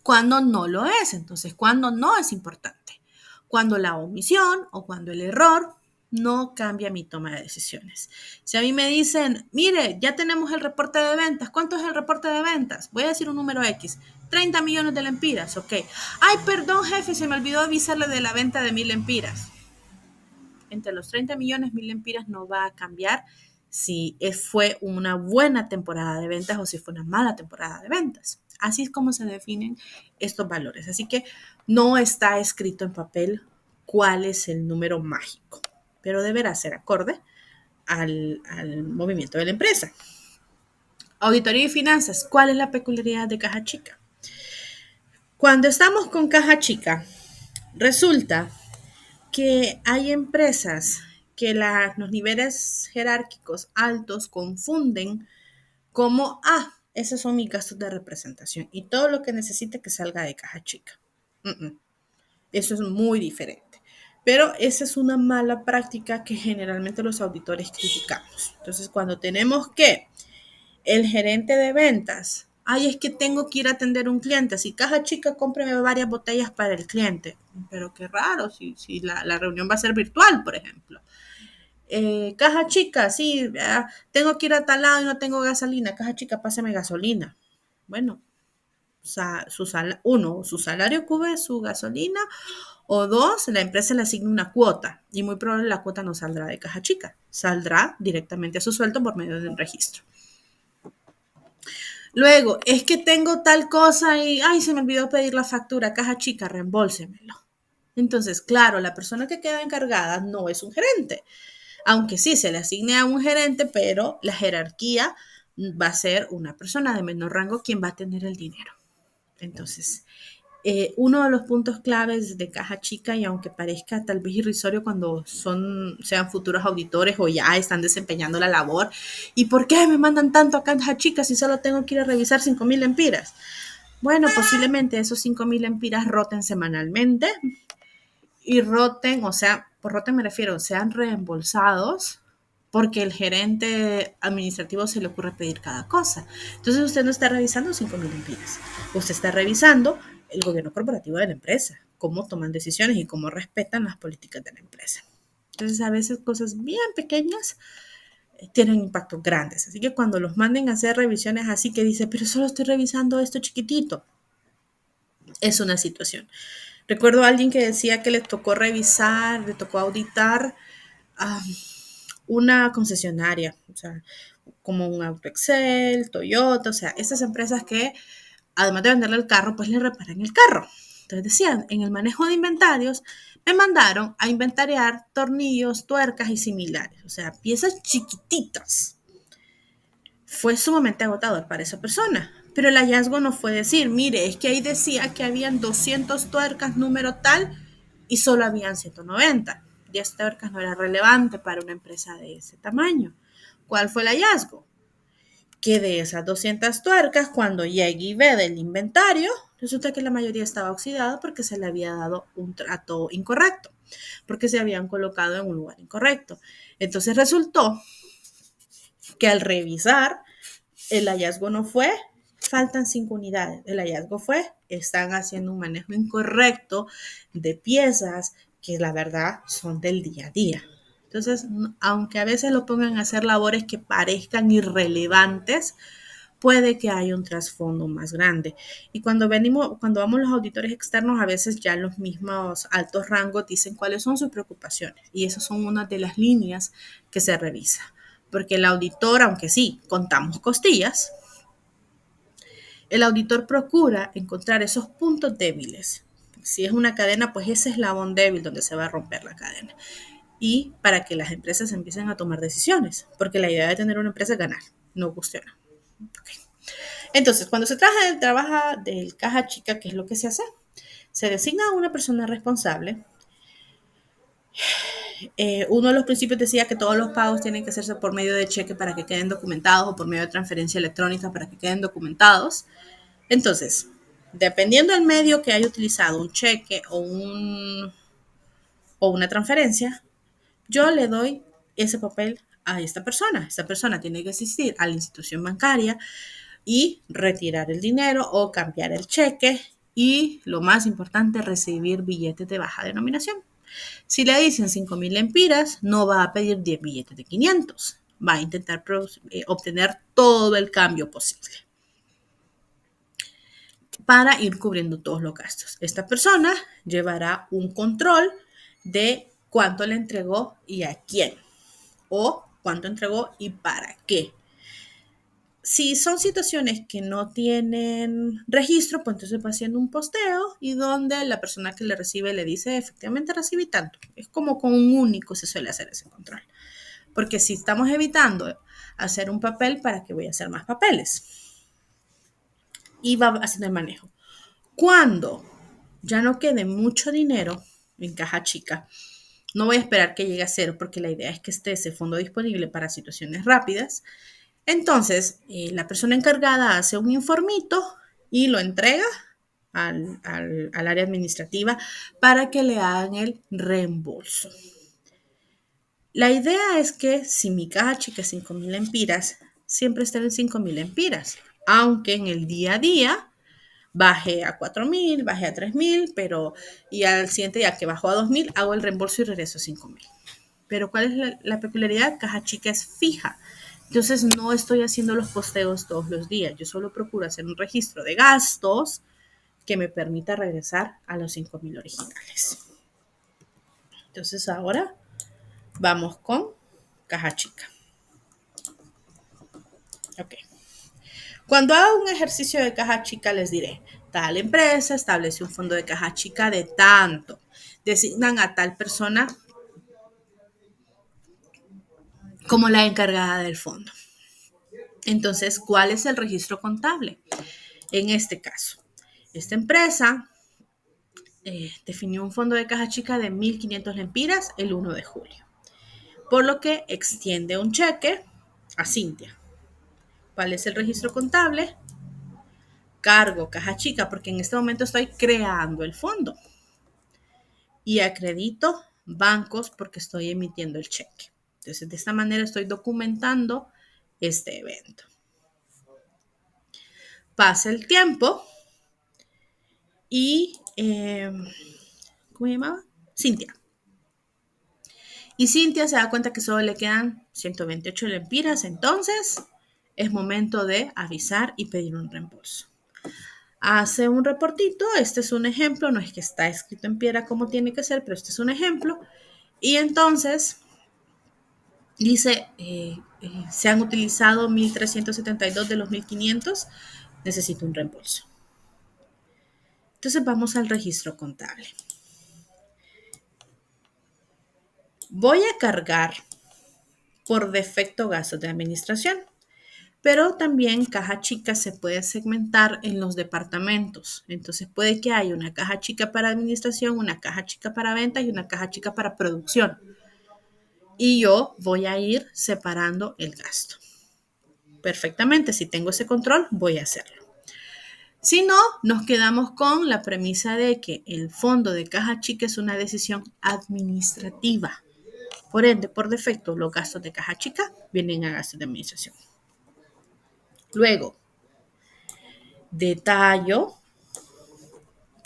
Cuando no lo es, entonces, cuando no es importante. Cuando la omisión o cuando el error no cambia mi toma de decisiones. Si a mí me dicen, mire, ya tenemos el reporte de ventas, ¿cuánto es el reporte de ventas? Voy a decir un número X, 30 millones de lempiras, ok. Ay, perdón, jefe, se me olvidó avisarle de la venta de 1,000 lempiras. Entre los 30 millones, 1,000 lempiras no va a cambiar si fue una buena temporada de ventas o si fue una mala temporada de ventas. Así es como se definen estos valores. Así que no está escrito en papel cuál es el número mágico, pero deberá ser acorde al movimiento de la empresa. Auditoría y finanzas. ¿Cuál es la peculiaridad de caja chica? Cuando estamos con caja chica, resulta que hay empresas que los niveles jerárquicos altos confunden como, esos son mis gastos de representación y todo lo que necesite que salga de caja chica. Eso es muy diferente. Pero esa es una mala práctica que generalmente los auditores criticamos. Entonces, cuando tenemos que el gerente de ventas, es que tengo que ir a atender a un cliente, si caja chica, cómpreme varias botellas para el cliente. Pero qué raro, si la reunión va a ser virtual, por ejemplo. Caja chica, sí, tengo que ir a tal lado y no tengo gasolina. Caja chica, pásame gasolina. Bueno, su salario cubre su gasolina, o dos, la empresa le asigna una cuota y muy probable la cuota no saldrá de caja chica, saldrá directamente a su sueldo por medio de un registro. Luego, es que tengo tal cosa y, se me olvidó pedir la factura, caja chica, reembolsemelo. Entonces, claro, la persona que queda encargada no es un gerente, aunque sí se le asigne a un gerente, pero la jerarquía va a ser una persona de menor rango quien va a tener el dinero. Entonces, uno de los puntos claves de caja chica, y aunque parezca tal vez irrisorio cuando sean futuros auditores o ya están desempeñando la labor, ¿y por qué me mandan tanto a caja chica si solo tengo que ir a revisar 5,000 lempiras? Bueno, posiblemente esos 5,000 lempiras roten semanalmente y roten, o sea, por roten me refiero, sean reembolsados porque el gerente administrativo se le ocurre pedir cada cosa. Entonces usted no está revisando 5,000 lempiras, usted está revisando el gobierno corporativo de la empresa, cómo toman decisiones y cómo respetan las políticas de la empresa. Entonces a veces cosas bien pequeñas tienen impactos grandes. Así que cuando los manden a hacer revisiones así que dice, pero solo estoy revisando esto chiquitito, es una situación. Recuerdo a alguien que decía que le tocó revisar, le tocó auditar una concesionaria, o sea, como un Auto Excel, Toyota, o sea, esas empresas que además de venderle el carro, pues le reparan el carro. Entonces decían, en el manejo de inventarios, me mandaron a inventariar tornillos, tuercas y similares, o sea, piezas chiquititas. Fue sumamente agotador para esa persona. Pero el hallazgo no fue decir, mire, es que ahí decía que habían 200 tuercas número tal y solo habían 190. 10 tuercas no era relevante para una empresa de ese tamaño. ¿Cuál fue el hallazgo? Que de esas 200 tuercas, cuando llegue y ve del inventario, resulta que la mayoría estaba oxidada porque se le había dado un trato incorrecto, porque se habían colocado en un lugar incorrecto. Entonces resultó que al revisar, el hallazgo no fue, faltan 5 unidades, el hallazgo fue, están haciendo un manejo incorrecto de piezas que la verdad son del día a día. Entonces, aunque a veces lo pongan a hacer labores que parezcan irrelevantes, puede que haya un trasfondo más grande. Y cuando vamos los auditores externos, a veces ya los mismos altos rangos dicen cuáles son sus preocupaciones. Y esas son una de las líneas que se revisa. Porque el auditor, aunque sí, contamos costillas, el auditor procura encontrar esos puntos débiles. Si es una cadena, pues ese eslabón débil donde se va a romper la cadena. Y para que las empresas empiecen a tomar decisiones. Porque la idea de tener una empresa es ganar, no cuestionar. Okay. Entonces, cuando se trabaja del caja chica, ¿qué es lo que se hace? Se designa a una persona responsable. Uno de los principios decía que todos los pagos tienen que hacerse por medio de cheque para que queden documentados o por medio de transferencia electrónica para que queden documentados. Entonces, dependiendo del medio que haya utilizado, un cheque o una transferencia, yo le doy ese papel a esta persona. Esta persona tiene que asistir a la institución bancaria y retirar el dinero o cambiar el cheque y, lo más importante, recibir billetes de baja denominación. Si le dicen 5,000 lempiras, no va a pedir 10 billetes de 500. Va a intentar obtener todo el cambio posible para ir cubriendo todos los gastos. Esta persona llevará un control de cuánto le entregó y a quién, o cuánto entregó y para qué. Si son situaciones que no tienen registro, pues entonces va haciendo un posteo y donde la persona que le recibe le dice, efectivamente recibí tanto. Es como con un único se suele hacer ese control. Porque si estamos evitando hacer un papel, ¿para qué voy a hacer más papeles? Y va haciendo el manejo. Cuando ya no quede mucho dinero en caja chica, no voy a esperar que llegue a cero porque la idea es que esté ese fondo disponible para situaciones rápidas. Entonces, la persona encargada hace un informito y lo entrega al área administrativa para que le hagan el reembolso. La idea es que si mi caja chica es 5,000 lempiras, siempre esté en 5,000 lempiras, aunque en el día a día baje a 4,000, baje a 3,000, pero y al siguiente día que bajo a 2,000, hago el reembolso y regreso a 5,000. Pero ¿cuál es la peculiaridad? Caja chica es fija. Entonces no estoy haciendo los posteos todos los días. Yo solo procuro hacer un registro de gastos que me permita regresar a los 5,000 originales. Entonces ahora vamos con caja chica. Ok. Cuando hago un ejercicio de caja chica les diré, tal empresa establece un fondo de caja chica de tanto. Designan a tal persona como la encargada del fondo. Entonces, ¿cuál es el registro contable? En este caso, esta empresa definió un fondo de caja chica de 1,500 lempiras el 1 de julio, por lo que extiende un cheque a Cintia. ¿Cuál es el registro contable? Cargo caja chica, porque en este momento estoy creando el fondo. Y acredito bancos porque estoy emitiendo el cheque. Entonces, de esta manera estoy documentando este evento. Pasa el tiempo y, ¿cómo se llamaba? Cintia. Y Cintia se da cuenta que solo le quedan 128 lempiras, entonces es momento de avisar y pedir un reembolso. Hace un reportito, este es un ejemplo, no es que está escrito en piedra como tiene que ser, pero este es un ejemplo. Y entonces dice, se han utilizado 1,372 de los 1,500, necesito un reembolso. Entonces vamos al registro contable. Voy a cargar por defecto gastos de administración, pero también caja chica se puede segmentar en los departamentos. Entonces puede que haya una caja chica para administración, una caja chica para ventas y una caja chica para producción. Y yo voy a ir separando el gasto. Perfectamente, si tengo ese control, voy a hacerlo. Si no, nos quedamos con la premisa de que el fondo de caja chica es una decisión administrativa. Por ende, por defecto, los gastos de caja chica vienen a gastos de administración. Luego, detallo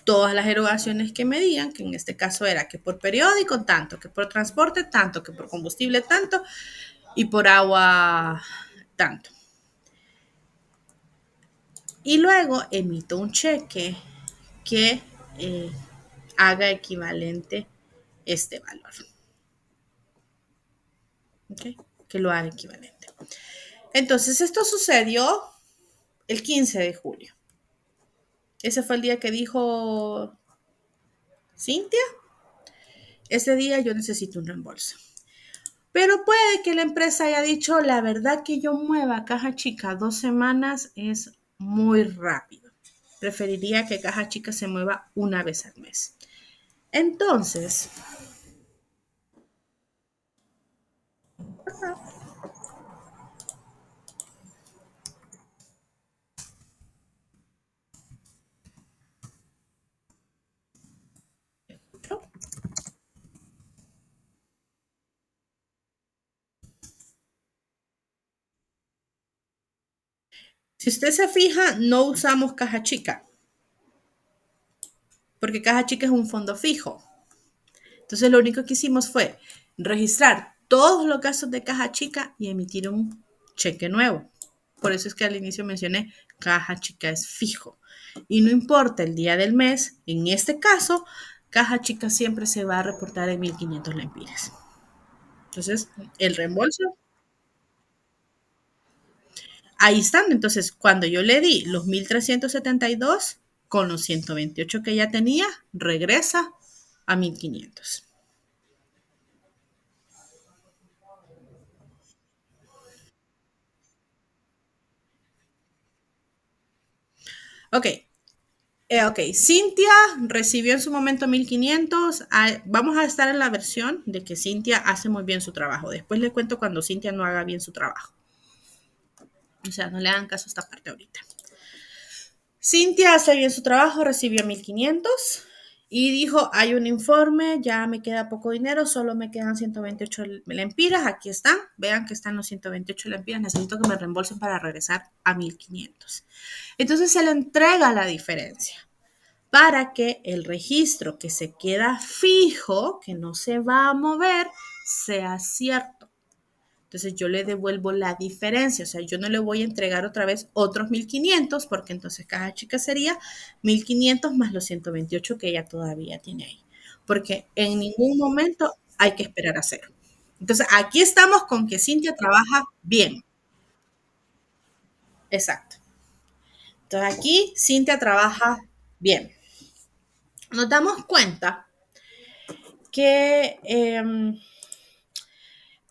todas las erogaciones que me digan, que en este caso era que por periódico tanto, que por transporte tanto, que por combustible tanto y por agua tanto. Y luego emito un cheque que haga equivalente este valor. ¿Okay? Que lo haga equivalente. Entonces, esto sucedió el 15 de julio. Ese fue el día que dijo Cintia. Ese día yo necesito un reembolso. Pero puede que la empresa haya dicho, la verdad que yo mueva caja chica 2 semanas es muy rápido. Preferiría que caja chica se mueva una vez al mes. Entonces, si usted se fija, no usamos caja chica, porque caja chica es un fondo fijo. Entonces, lo único que hicimos fue registrar todos los gastos de caja chica y emitir un cheque nuevo. Por eso es que al inicio mencioné caja chica es fijo. Y no importa el día del mes, en este caso, caja chica siempre se va a reportar en 1.500 lempiras. Entonces, el reembolso, ahí están. Entonces, cuando yo le di los 1.372 con los 128 que ya tenía, regresa a 1.500. Ok, ok, Cintia recibió en su momento 1.500. Vamos a estar en la versión de que Cintia hace muy bien su trabajo. Después le cuento cuando Cintia no haga bien su trabajo. O sea, no le hagan caso a esta parte ahorita. Cintia hace bien su trabajo, recibió 1.500 y dijo, hay un informe, ya me queda poco dinero, solo me quedan 128 lempiras, aquí están, vean que están los 128 lempiras, necesito que me reembolsen para regresar a 1.500. Entonces se le entrega la diferencia para que el registro que se queda fijo, que no se va a mover, sea cierto. Entonces yo le devuelvo la diferencia, o sea, yo no le voy a entregar otra vez otros 1.500 porque entonces caja chica sería 1.500 más los 128 que ella todavía tiene ahí. Porque en ningún momento hay que esperar a cero. Entonces aquí estamos con que Cintia trabaja bien. Exacto. Entonces aquí Cintia trabaja bien. Nos damos cuenta que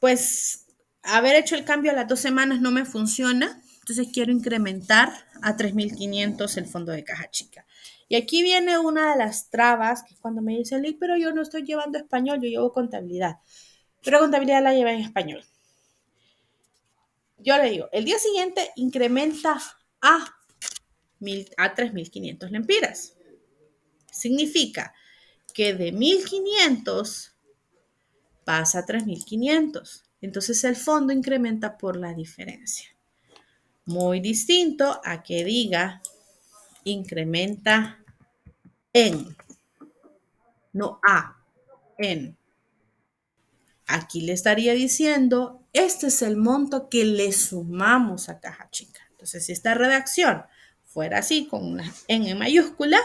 pues haber hecho el cambio a las 2 semanas no me funciona, entonces quiero incrementar a 3.500 el fondo de caja chica. Y aquí viene una de las trabas, que cuando me dice, Lick, pero yo no estoy llevando español, yo llevo contabilidad, pero contabilidad la lleva en español. Yo le digo, el día siguiente incrementa a 3.500 lempiras. Significa que de 1.500 pasa a 3.500. Entonces el fondo incrementa por la diferencia. Muy distinto a que diga incrementa en, no a, en. Aquí le estaría diciendo, este es el monto que le sumamos a caja chica. Entonces, si esta redacción fuera así, con una en mayúscula,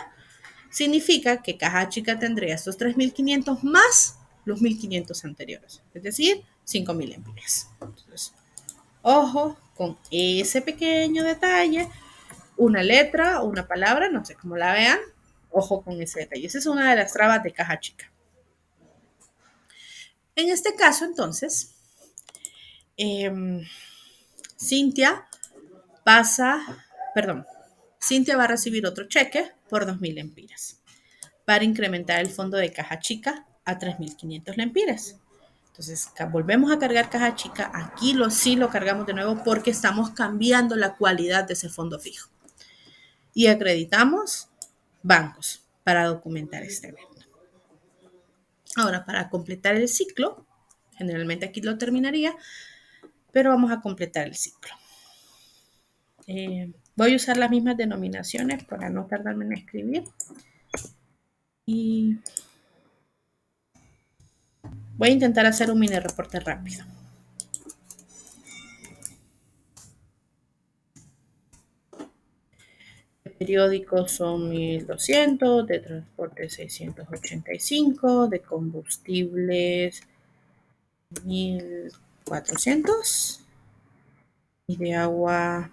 significa que caja chica tendría estos 3.500 más los 1.500 anteriores, es decir, 5.000 lempiras. Entonces, ojo con ese pequeño detalle, una letra o una palabra, no sé cómo la vean, Ojo con ese detalle. Esa es una de las trabas de caja chica. En este caso, entonces, eh, Cintia pasa, perdón, Cintia va a recibir otro cheque por 2.000 lempiras para incrementar el fondo de caja chica a 3.500 lempiras. Entonces, volvemos a cargar caja chica. Aquí sí lo cargamos de nuevo porque estamos cambiando la cualidad de ese fondo fijo. Y acreditamos bancos para documentar este evento. Ahora, para completar el ciclo, generalmente aquí lo terminaría, pero vamos a completar el ciclo. Voy a usar las mismas denominaciones para no tardarme en escribir. Y voy a intentar hacer un mini reporte rápido. De periódicos son 1.200, de transporte 685, de combustibles 1.400 y de agua,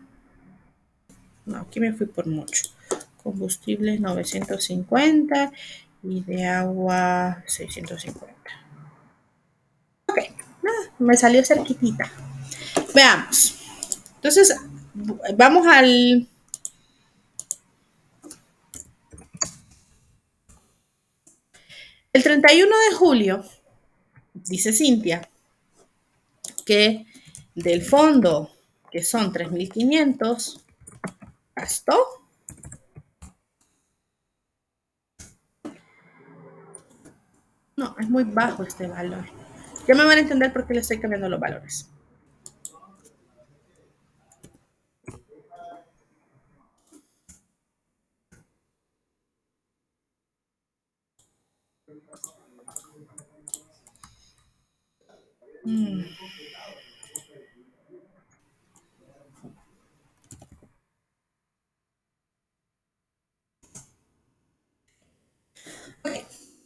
no, aquí me fui por mucho. Combustibles 950 y de agua 650. Ok, me salió cerquitita. Veamos. Entonces, vamos al... El 31 de julio, dice Cintia, que del fondo, que son 3.500, gastó. No, es muy bajo este valor. Ya me van a entender por qué le estoy cambiando los valores.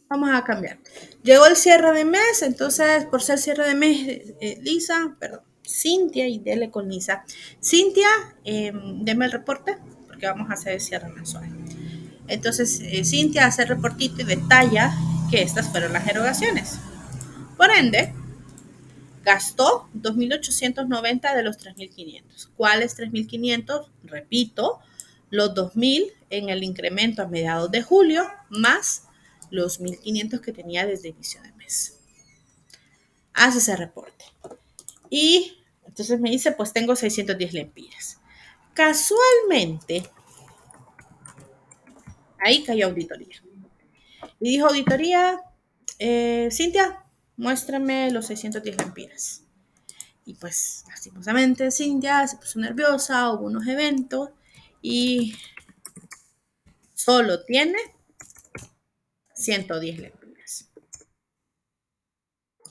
Vamos a cambiar. Llegó el cierre de mes, entonces por ser cierre de mes, Cintia, y dele con Lisa. Cintia, deme el reporte, porque vamos a hacer el cierre mensual. Entonces, Cintia hace el reportito y detalla que estas fueron las erogaciones. Por ende, gastó 2.890 de los 3.500. ¿Cuáles 3.500? Repito, los 2.000 en el incremento a mediados de julio, más los 1.500 que tenía desde inicio de mes. Hace ese reporte. Y entonces me dice, pues tengo 610 lempiras. Casualmente, ahí cayó auditoría. Y dijo auditoría, Cintia, muéstrame los 610 lempiras. Y pues, lastimosamente, Cintia se puso nerviosa, hubo unos eventos y solo tiene 110 lempiras.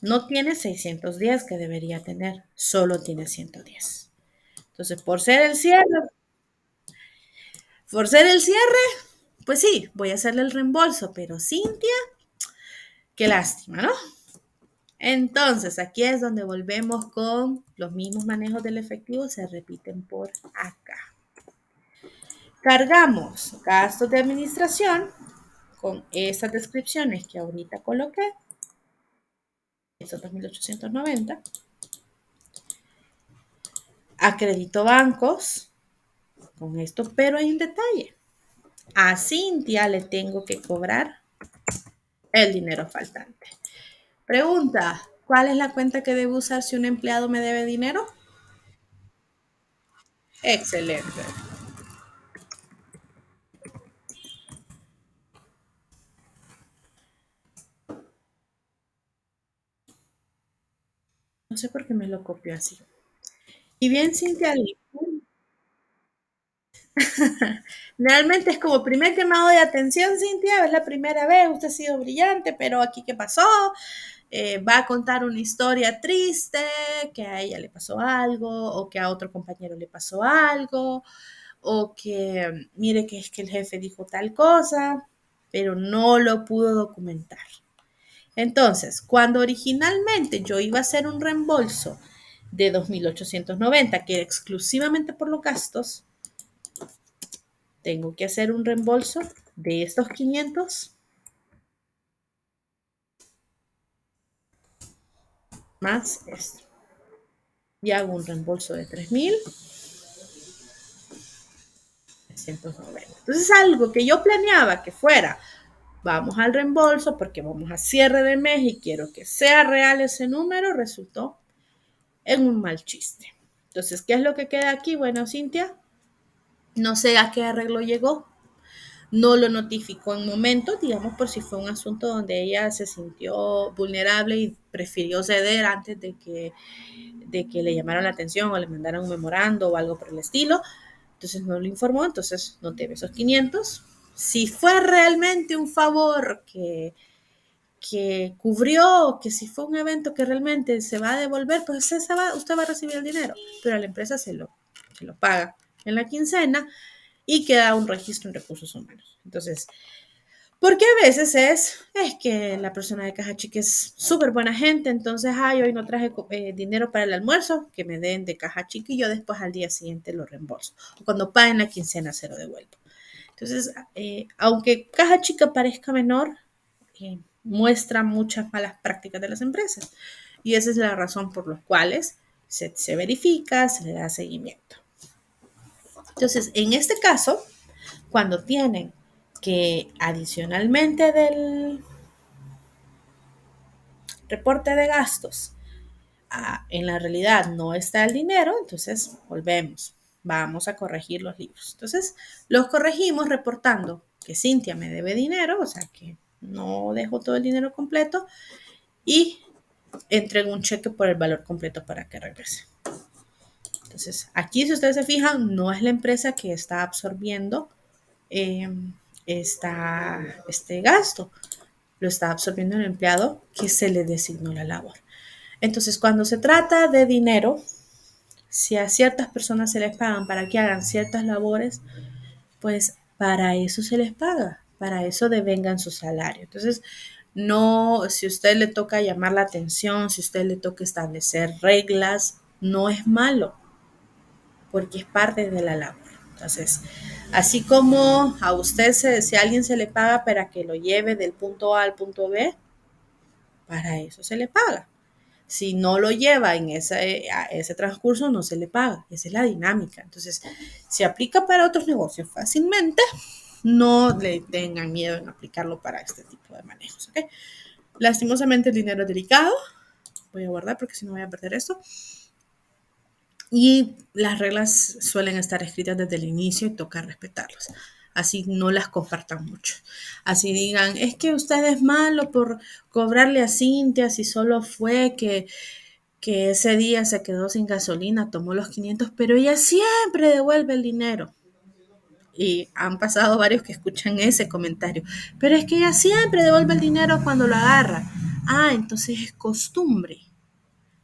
No tiene 610 que debería tener, solo tiene 110. Entonces, por ser el cierre, pues sí, voy a hacerle el reembolso, pero Cintia, qué lástima, ¿no? Entonces, aquí es donde volvemos con los mismos manejos del efectivo, se repiten por acá. Cargamos gastos de administración con esas descripciones que ahorita coloqué, esos 2.890. Acredito bancos con esto, pero hay un detalle. A Cintia le tengo que cobrar el dinero faltante. Pregunta, ¿cuál es la cuenta que debo usar si un empleado me debe dinero? Excelente. No sé por qué me lo copió así. Y bien, Cintia, realmente es como primer llamado de atención, Cintia, es la primera vez, usted ha sido brillante, pero aquí qué pasó, va a contar una historia triste, que a ella le pasó algo, o que a otro compañero le pasó algo, o que mire que es que el jefe dijo tal cosa, pero no lo pudo documentar. Entonces, cuando originalmente yo iba a hacer un reembolso de 2.890, que era exclusivamente por los gastos, tengo que hacer un reembolso de estos 500 más esto. Y hago un reembolso de 3.390. Entonces, algo que yo planeaba que fuera, vamos al reembolso porque vamos a cierre de mes y quiero que sea real ese número, resultó en un mal chiste. Entonces, ¿qué es lo que queda aquí? Bueno, Cintia, no sé a qué arreglo llegó, no lo notificó en momento, digamos por si fue un asunto donde ella se sintió vulnerable y prefirió ceder antes de que le llamaran la atención o le mandaran un memorando o algo por el estilo. Entonces no lo informó, entonces no debe esos 500. Si fue realmente un favor que cubrió, que si fue un evento que realmente se va a devolver, pues usted va a recibir el dinero, pero a la empresa se lo paga en la quincena y queda un registro en recursos humanos. Entonces, porque a veces es que la persona de caja chica es súper buena gente, entonces, ay, hoy no traje dinero para el almuerzo, que me den de caja chica y yo después al día siguiente lo reembolso. O cuando paguen la quincena se lo devuelvo. Entonces, aunque caja chica parezca menor, muestra muchas malas prácticas de las empresas. Y esa es la razón por las cuales se verifica, se le da seguimiento. Entonces, en este caso, cuando tienen que adicionalmente del reporte de gastos, en la realidad no está el dinero, entonces volvemos, vamos a corregir los libros. Entonces, los corregimos reportando que Cintia me debe dinero, o sea que no dejo todo el dinero completo y entrego un cheque por el valor completo para que regrese. Entonces, aquí si ustedes se fijan, no es la empresa que está absorbiendo eh, este gasto, lo está absorbiendo el empleado que se le designó la labor. Entonces, cuando se trata de dinero, si a ciertas personas se les pagan para que hagan ciertas labores, pues para eso se les paga, para eso devengan su salario. Entonces, no, si a usted le toca llamar la atención, si a usted le toca establecer reglas, no es malo, porque es parte de la labor. Entonces, así como a usted, si a alguien se le paga para que lo lleve del punto A al punto B, para eso se le paga. Si no lo lleva en ese transcurso, no se le paga. Esa es la dinámica. Entonces, se aplica para otros negocios fácilmente. No le tengan miedo en aplicarlo para este tipo de manejos. ¿Okay? Lastimosamente, el dinero es delicado. Voy a guardar porque si no voy a perder esto. Y las reglas suelen estar escritas desde el inicio y toca respetarlas. Así no las compartan mucho. Así digan, es que usted es malo por cobrarle a Cintia si solo fue que ese día se quedó sin gasolina, tomó los 500, pero ella siempre devuelve el dinero. Y han pasado varios que escuchan ese comentario. Pero es que ella siempre devuelve el dinero cuando lo agarra. Ah, entonces es costumbre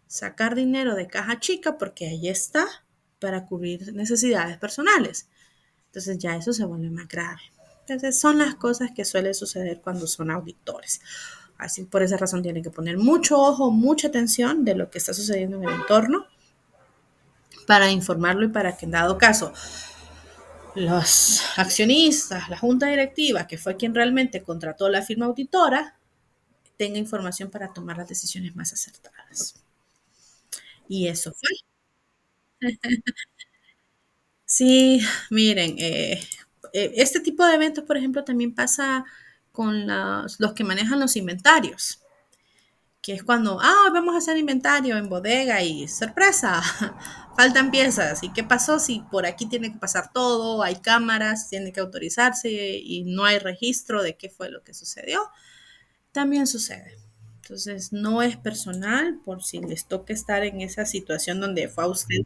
sacar dinero de caja chica porque ahí está para cubrir necesidades personales. Entonces ya eso se vuelve más grave. Entonces son las cosas que suelen suceder cuando son auditores. Así por esa razón tienen que poner mucho ojo, mucha atención de lo que está sucediendo en el entorno para informarlo y para que en dado caso los accionistas, la junta directiva, que fue quien realmente contrató la firma auditora, tenga información para tomar las decisiones más acertadas. Y eso fue. Sí, miren, este tipo de eventos, por ejemplo, también pasa con los que manejan los inventarios, que es cuando, vamos a hacer inventario en bodega y sorpresa, faltan piezas. ¿Y qué pasó si por aquí tiene que pasar todo? Hay cámaras, tiene que autorizarse y no hay registro de qué fue lo que sucedió. También sucede. Entonces, no es personal por si les toca estar en esa situación donde fue a usted.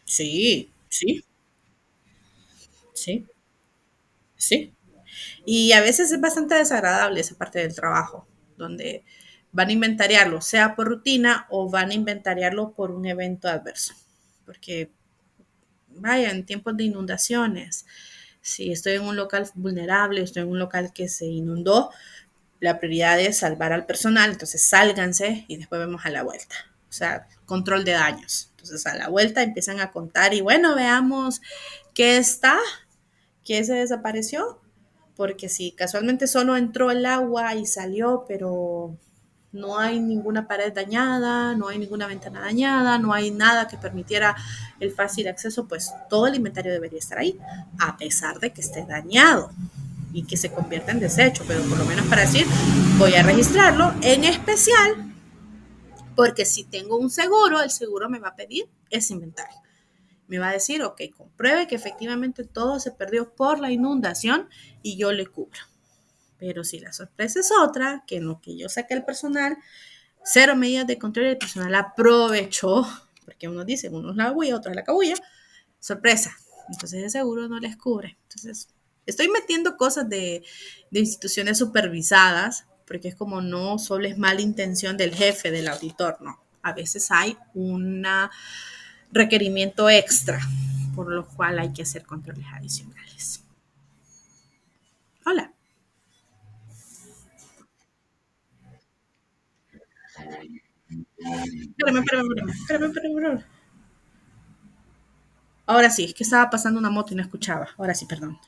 Sí, sí, sí, sí. Y a veces es bastante desagradable esa parte del trabajo, donde van a inventariarlo, sea por rutina o van a inventariarlo por un evento adverso. Porque, vaya, en tiempos de inundaciones, si estoy en un local vulnerable, estoy en un local que se inundó, la prioridad es salvar al personal, entonces sálganse y después vemos a la vuelta. O sea, control de daños. Entonces a la vuelta empiezan a contar y bueno, veamos qué está, qué se desapareció, porque si casualmente solo entró el agua y salió, pero no hay ninguna pared dañada, no hay ninguna ventana dañada, no hay nada que permitiera el fácil acceso, pues todo el inventario debería estar ahí, a pesar de que esté dañado y que se convierta en desecho, pero por lo menos para decir, voy a registrarlo, en especial porque si tengo un seguro, el seguro me va a pedir ese inventario. Me va a decir, ok, compruebe que efectivamente todo se perdió por la inundación y yo le cubro. Pero si la sorpresa es otra, que en lo que yo saqué el personal, cero medidas de control y el personal aprovechó, porque uno dice, uno es la bulla, otro es la cabulla, sorpresa. Entonces el seguro no les cubre. Entonces, estoy metiendo cosas de instituciones supervisadas, porque es como no solo es mala intención del jefe, del auditor, no. A veces hay un requerimiento extra, por lo cual hay que hacer controles adicionales. Hola. Espérame. Ahora sí, es que estaba pasando una moto y no escuchaba. Ahora sí, perdón.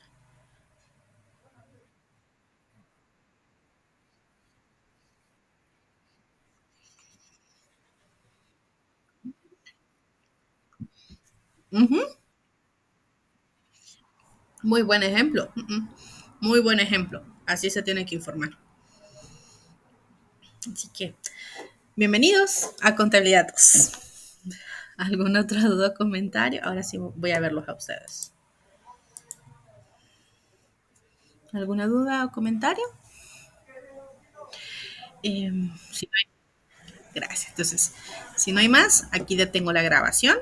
Uh -huh. Muy buen ejemplo. Muy buen ejemplo. Así se tiene que informar. Así que, bienvenidos a Contabilidad 2. ¿Algún otro duda o comentario? Ahora sí voy a verlos a ustedes. ¿Alguna duda o comentario? Si no hay, gracias. Entonces, si no hay más, aquí detengo la grabación.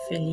Feliz.